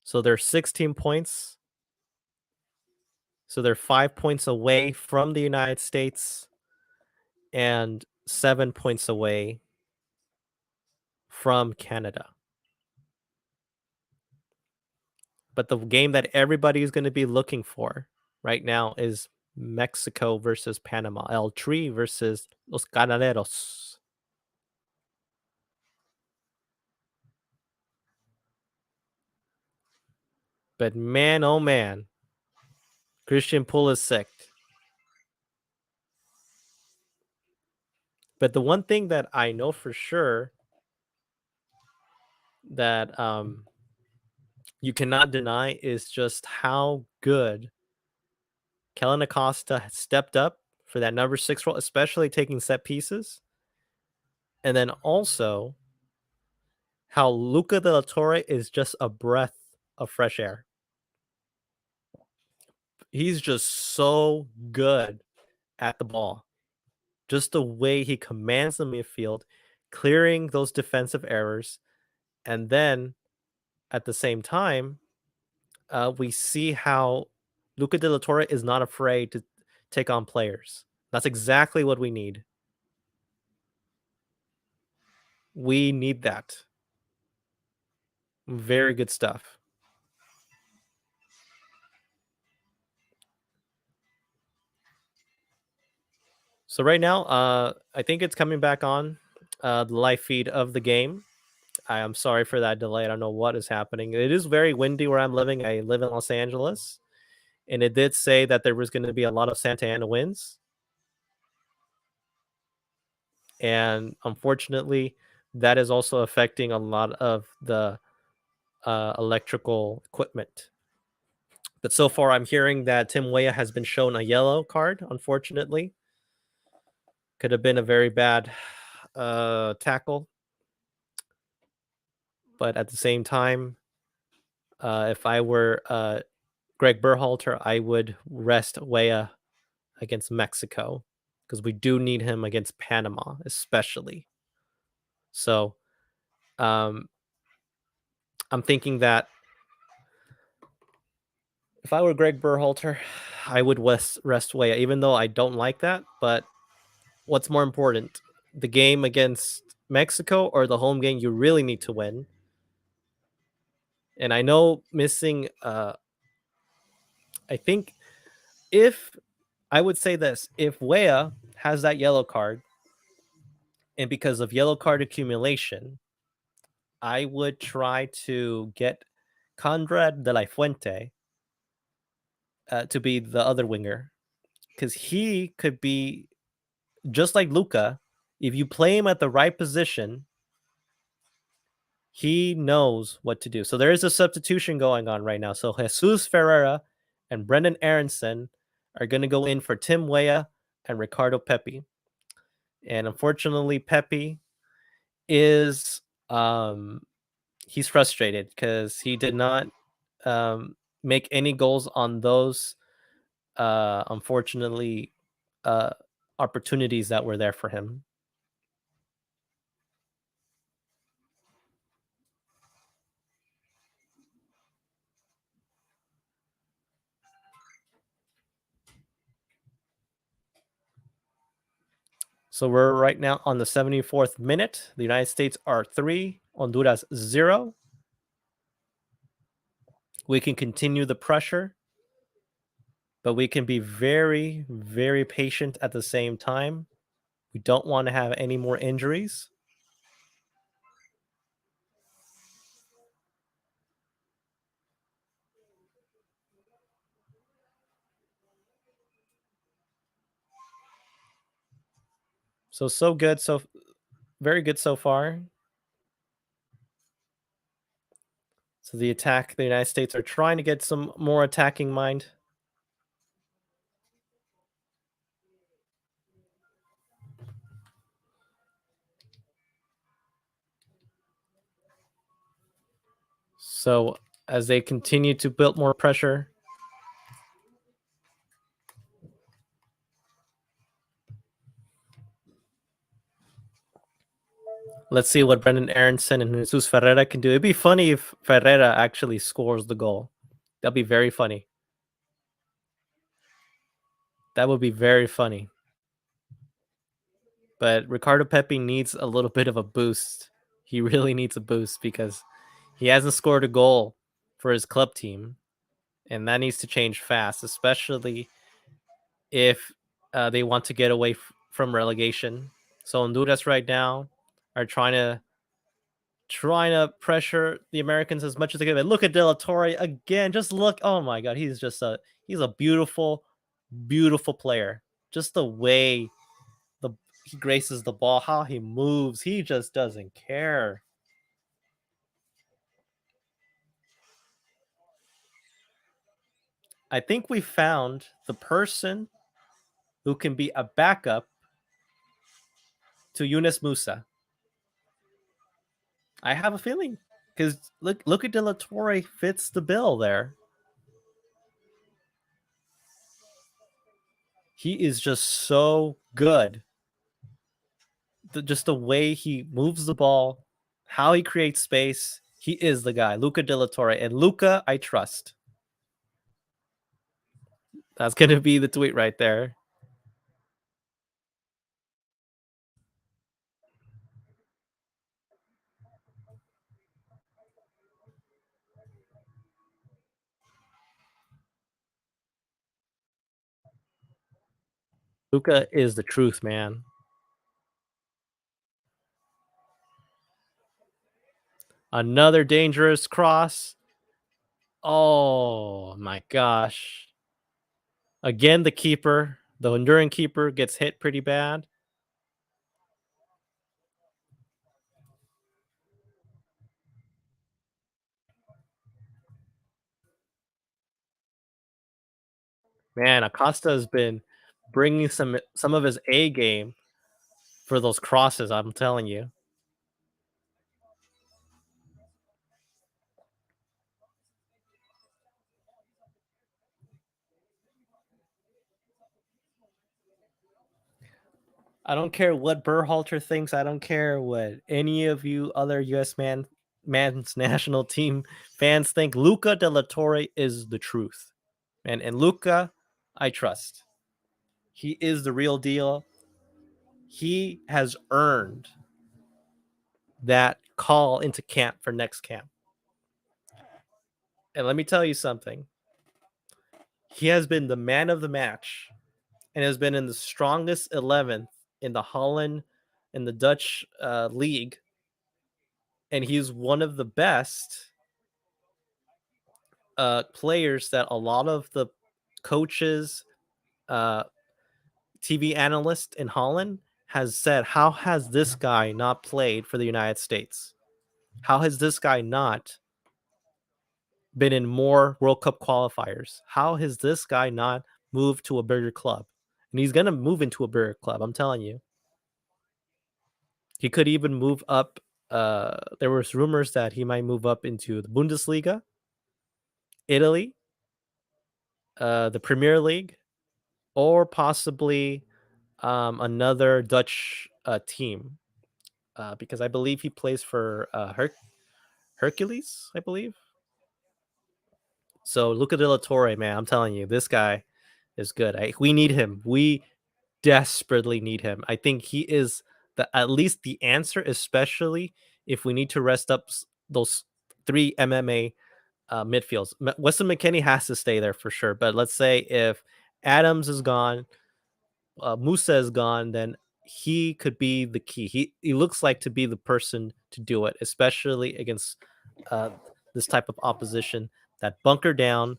So they're 16 points. So they're 5 points away from the United States and 7 points away from Canada. But the game that everybody is going to be looking for right now is Mexico versus Panama. El Tri versus Los Ganaderos. But man, oh man, Christian Pulisic. But the one thing that I know for sure that you cannot deny is just how good Kellen Acosta has stepped up for that number 6 role, especially taking set pieces. And then also how Luca de la Torre is just a breath of fresh air. He's just so good at the ball. Just the way he commands the midfield, clearing those defensive errors. And then at the same time, we see how Luca de la Torre is not afraid to take on players. That's exactly what we need. We need that. Very good stuff. So right now, I think it's coming back on the live feed of the game. I am sorry for that delay. I don't know what is happening. It is very windy where I'm living. I live in Los Angeles, and it did say that there was going to be a lot of Santa Ana winds. And unfortunately, that is also affecting a lot of the electrical equipment. But so far, I'm hearing that Tim Weah has been shown a yellow card, unfortunately. Could have been a very bad tackle. But at the same time, if I were Greg Berhalter, I would rest Weah against Mexico because we do need him against Panama, especially. So I'm thinking that if I were Greg Berhalter, I would rest Weah, even though I don't like that. But what's more important, the game against Mexico or the home game you really need to win? And I know missing, I think if I would say this, if Weah has that yellow card, and because of yellow card accumulation, I would try to get Conrad de la Fuente to be the other winger because he could be just like Luca. If you play him at the right position, he knows what to do. So there is a substitution going on right now. So Jesus Ferreira and Brendan Aronson are going to go in for Tim Weah and Ricardo Pepi. And unfortunately, Pepi is he's frustrated because he did not make any goals on those unfortunately opportunities that were there for him. So we're right now on the 74th minute. The United States are 3, Honduras 0. We can continue the pressure, but we can be very, very patient at the same time. We don't want to have any more injuries. So good. So very good so far. So the United States are trying to get some more attacking mind. So as they continue to build more pressure, let's see what Brendan Aronson and Jesus Ferreira can do. It'd be funny if Ferreira actually scores the goal. That'd be very funny. That would be very funny. But Ricardo Pepi needs a little bit of a boost. He really needs a boost because he hasn't scored a goal for his club team, and that needs to change fast, especially if they want to get away from relegation. So Honduras right now are trying to pressure the Americans as much as they can. Look at De La Torre again. Just look. Oh my God, he's a beautiful, beautiful player. Just the way he graces the ball, how he moves, he just doesn't care. I think we found the person who can be a backup to Yunus Musa. I have a feeling because look at De La Torre fits the bill there. He is just so good. Just the way he moves the ball, how he creates space. He is the guy, Luca De La Torre. And Luca, I trust. That's going to be the tweet right there. Luca is the truth, man. Another dangerous cross. Oh my gosh. Again, the Honduran keeper gets hit pretty bad. Man, Acosta has been bringing some of his A game for those crosses, I'm telling you. I don't care what Berhalter thinks. I don't care what any of you other man's national team fans think. Luca De La Torre is the truth. And Luca, I trust. He is the real deal. He has earned that call into camp for next camp. And let me tell you something. He has been the man of the match and has been in the strongest 11th in the Holland in the Dutch league. And he's one of the best players that a lot of the coaches, uh, TV analysts in Holland has said, how has this guy not played for the United States? How has this guy not been in more World Cup qualifiers? How has this guy not moved to a bigger club? And he's going to move into a bigger club, I'm telling you. He could even move up. There was rumors that he might move up into the Bundesliga, Italy, the Premier League, or possibly another Dutch team. Because I believe he plays for Hercules, I believe. So Luca De La Torre, man, I'm telling you, this guy is good. We need him. We desperately need him. I think he is at least the answer, especially if we need to rest up those three MMA midfields. Weston McKennie has to stay there for sure. But let's say if Adams is gone, Musa is gone, then he could be the key. He looks like to be the person to do it, especially against uh, this type of opposition that bunker down.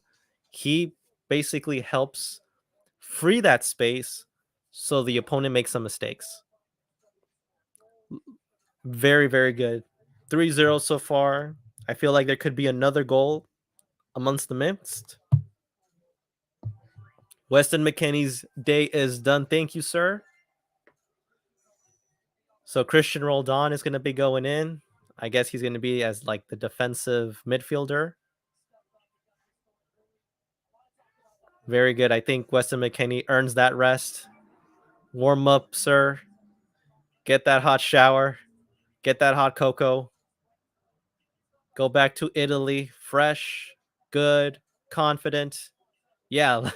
He basically helps free that space so the opponent makes some mistakes. Very, very good. 3-0 so far. I feel like there could be another goal amongst the midst. Weston McKennie's day is done. Thank you, sir. So Christian Roldan is going to be going in. I guess he's going to be as like the defensive midfielder. Very good. I think Weston McKennie earns that rest. Warm up, sir. Get that hot shower. Get that hot cocoa. Go back to Italy, fresh, good, confident. Yeah,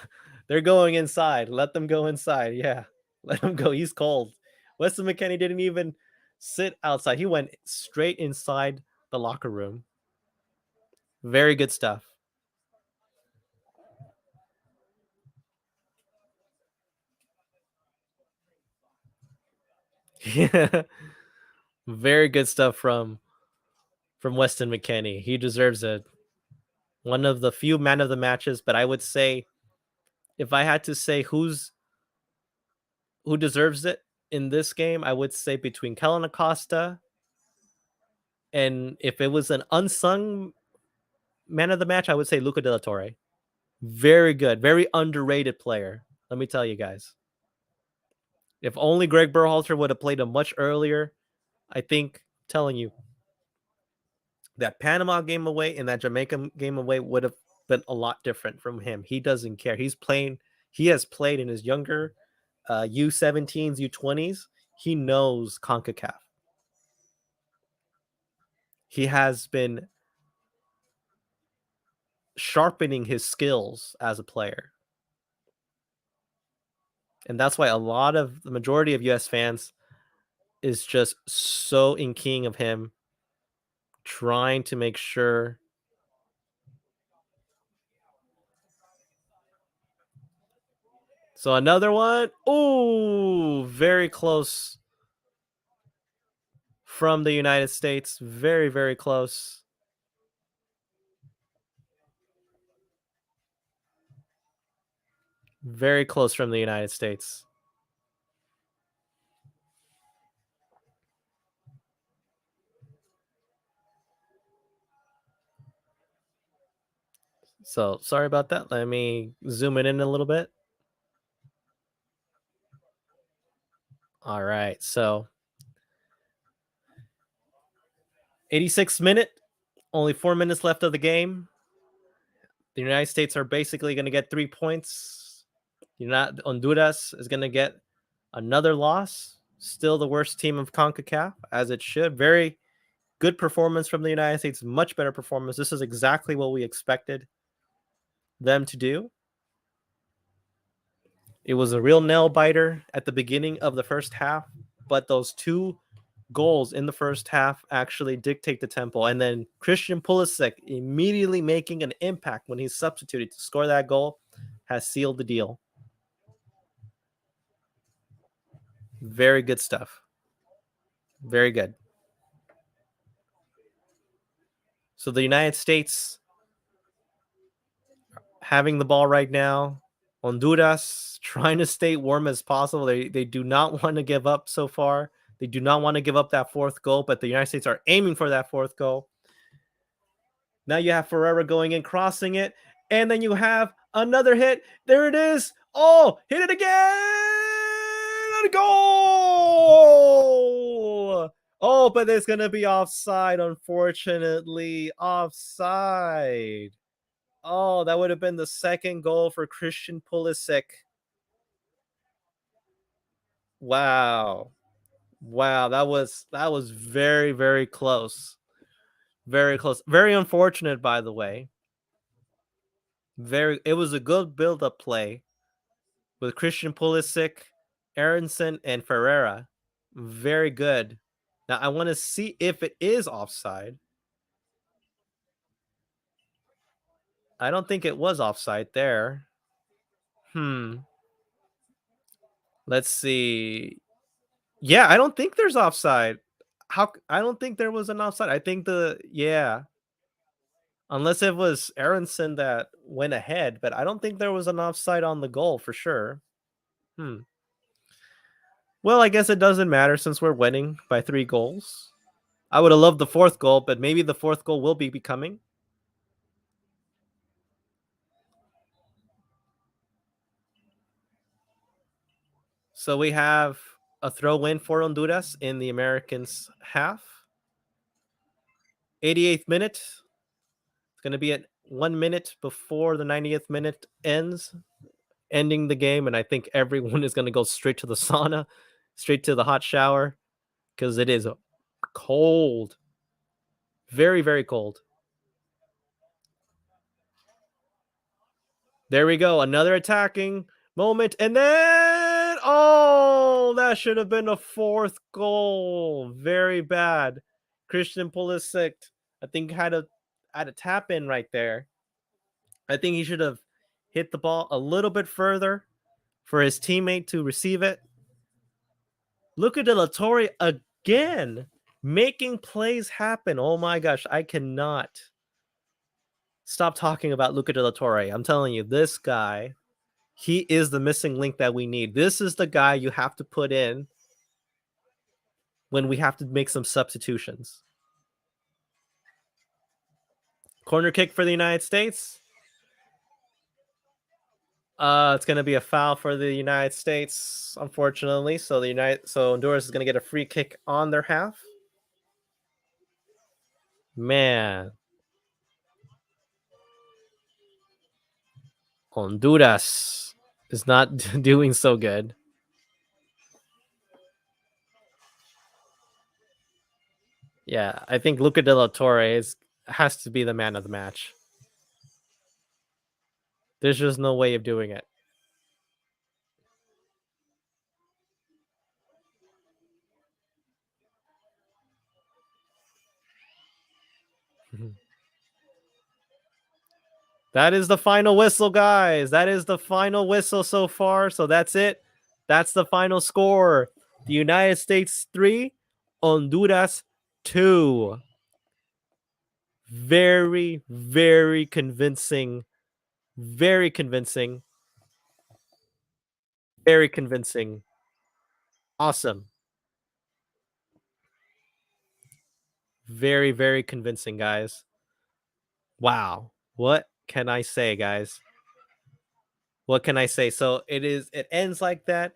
they're going inside. Let them go inside. Yeah, let him go. He's cold. Weston McKennie didn't even sit outside. He went straight inside the locker room. Very good stuff. Yeah, very good stuff from Weston McKennie. He deserves it. One of the few man of the matches, but I would say if I had to say who deserves it in this game, I would say between Kellen Acosta and if it was an unsung man of the match, I would say Luca De La Torre. Very good, very underrated player. Let me tell you guys. If only Greg Berhalter would have played him much earlier, I think, telling you, that Panama game away and that Jamaica game away would have been a lot different from him. He doesn't care. He has played in his younger U17s, U20s. He knows CONCACAF. He has been sharpening his skills as a player. And that's why the majority of US fans is just so in keying of him, trying to make sure. So another one. Oh, very close from the United States. Very, very close. Very close from the United States. So sorry about that. Let me zoom it in a little bit. All right. So 86th minute, only 4 minutes left of the game. The United States are basically going to get 3 points. Honduras is going to get another loss. Still the worst team of CONCACAF, as it should. Very good performance from the United States. Much better performance. This is exactly what we expected them to do. It was a real nail biter at the beginning of the first half, but those two goals in the first half actually dictate the tempo. And then Christian Pulisic immediately making an impact when he's substituted to score that goal has sealed the deal. Very good stuff. Very good. So the United States having the ball right now. Honduras trying to stay warm as possible. They do not want to give up so far. They do not want to give up that fourth goal, but the United States are aiming for that fourth goal. Now you have Ferreira going in, crossing it, and then you have another hit. There it is. Oh, hit it again! Goal! Oh, but there's going to be offside, unfortunately. Offside. Oh, that would have been the second goal for Christian Pulisic. Wow. Wow, that was very, very close. Very close. Very unfortunate, by the way. It was a good build-up play with Christian Pulisic, Aronson, and Ferreira. Very good. Now I want to see if it is offside. I don't think it was offside there. Let's see. Yeah, I don't think there's offside. I don't think there was an offside. I think unless it was Aronson that went ahead, but I don't think there was an offside on the goal for sure. Hmm. Well, I guess it doesn't matter since we're winning by 3 goals. I would have loved the fourth goal, but maybe the fourth goal will be coming. So we have a throw in for Honduras in the Americans half. 88th minute. It's going to be at 1 minute before the 90th minute ends, ending the game. And I think everyone is going to go straight to the sauna, straight to the hot shower, because it is cold. Very, very cold. There we go. Another attacking moment. And then, oh, that should have been a fourth goal. Very bad. Christian Pulisic, I think, had a tap in right there. I think he should have hit the ball a little bit further for his teammate to receive it. Luca De La Torre again, making plays happen. Oh my gosh, I cannot stop talking about Luca De La Torre. I'm telling you, this guy, he is the missing link that we need. This is the guy you have to put in when we have to make some substitutions. Corner kick for the United States. It's going to be a foul for the United States, unfortunately. So Honduras is going to get a free kick on their half. Man, Honduras is not doing so good. Yeah, I think Luca De La Torre has to be the man of the match. There's just no way of doing it. That is the final whistle, guys. That is the final whistle so far. So that's it. That's the final score. The United States 3, Honduras 2. Very, very convincing. Very convincing. Very convincing. Awesome. Very, very convincing, guys. Wow. What can I say, guys? What can I say? So it ends like that.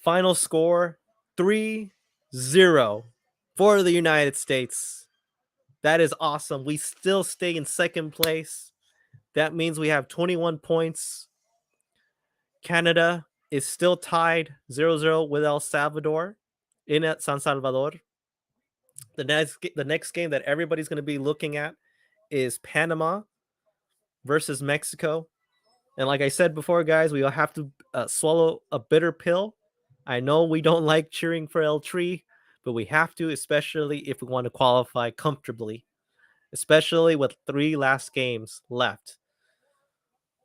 Final score 3-0 for the United States. That is awesome. We still stay in second place. That means we have 21 points. Canada is still tied 0-0 with El Salvador in San Salvador. The next game that everybody's going to be looking at is Panama versus Mexico. And like I said before, guys, we will have to swallow a bitter pill. I know we don't like cheering for El Tri, but we have to, especially if we want to qualify comfortably, especially with 3 last games left.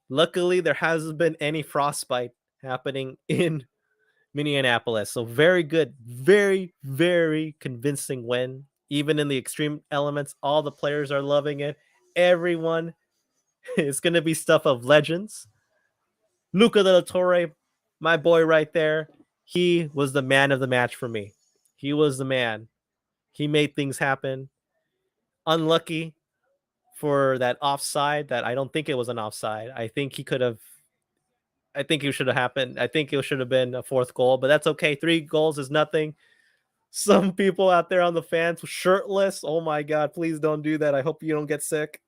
Luckily, there hasn't been any frostbite happening in Minneapolis. So very good, very, very convincing win. Even in the extreme elements, all the players are loving it. Everyone is going to be stuff of legends. Luca De La Torre, my boy right there, he was the man of the match for me. He was the man. He made things happen. Unlucky for that offside that I don't think it was an offside. I think it should have happened. I think it should have been a 4th goal, but that's okay. 3 goals is nothing. Some people out there on the fans shirtless. Oh my God, please don't do that. I hope you don't get sick.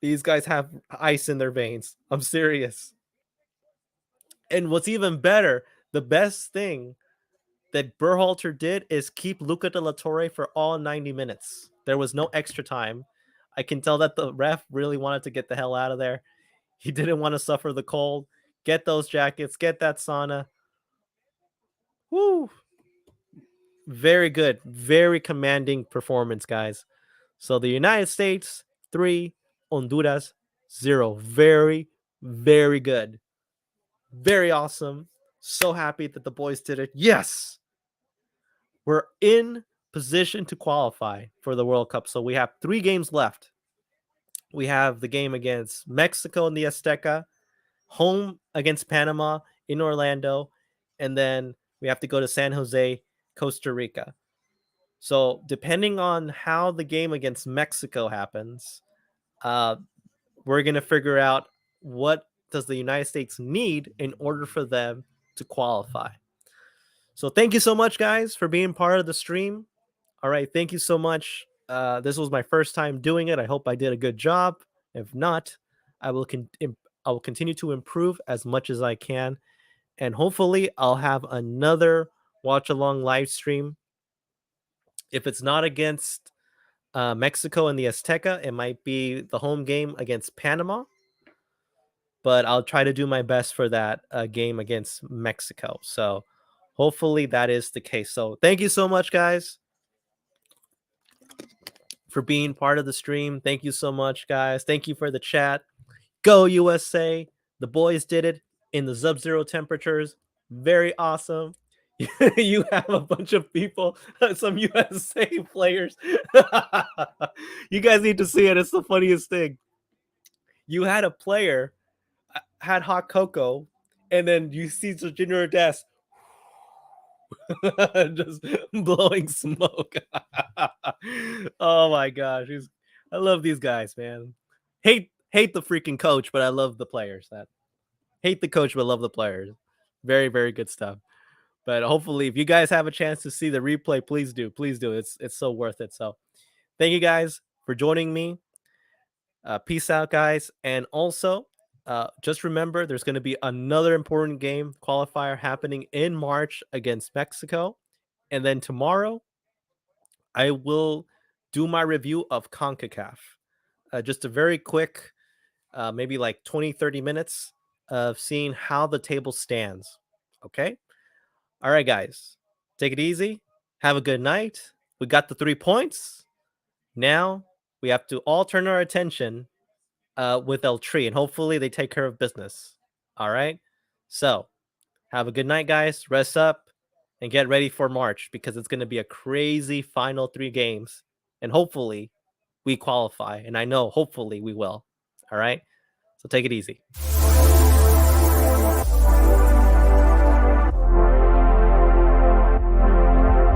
These guys have ice in their veins. I'm serious. And what's even better, the best thing that Berhalter did is keep Luca De La Torre for all 90 minutes. There was no extra time. I can tell that the ref really wanted to get the hell out of there. He didn't want to suffer the cold. Get those jackets, get that sauna. Woo! Very good. Very commanding performance, guys. So the United States, 3, Honduras, 0. Very, very good. Very awesome. So happy that the boys did it. Yes! We're in position to qualify for the World Cup. So we have 3 games left. We have the game against Mexico in the Azteca, home against Panama in Orlando, and then we have to go to San Jose, Costa Rica. So depending on how the game against Mexico happens, we're going to figure out what does the United States need in order for them to qualify. So thank you so much, guys, for being part of the stream. All right, thank you so much. This was my first time doing it. I hope I did a good job. If not, I will I will continue to improve as much as I can, and hopefully, I'll have another watch along live stream. If it's not against Mexico and the Azteca, it might be the home game against Panama, but I'll try to do my best for that game against Mexico. So hopefully that is the case. So thank you so much, guys, for being part of the stream. Thank you so much, guys. Thank you for the chat. Go USA. The boys did it in the sub-zero temperatures. Very awesome. You have a bunch of people, some USA players. You guys need to see it. It's the funniest thing. You had a player had hot cocoa, and then you see Junior Desk just blowing smoke. Oh my gosh, I love these guys, man. Hate the freaking coach, but I love the players. That hate the coach, but love the players. Very very good stuff. But hopefully, if you guys have a chance to see the replay, please do, please do. It's so worth it. So thank you guys for joining me. Peace out, guys. And also, just remember there's going to be another important game qualifier happening in March against Mexico. And then tomorrow, I will do my review of CONCACAF. Just a very quick, maybe like 20-30 minutes of seeing how the table stands. Okay. All right, guys. Take it easy. Have a good night. We got the 3 points. Now we have to all turn our attention with El Tree, and hopefully they take care of business. All right. So have a good night, guys. Rest up and get ready for March because it's going to be a crazy final 3 games. And hopefully we qualify. And I know hopefully we will. All right. So take it easy.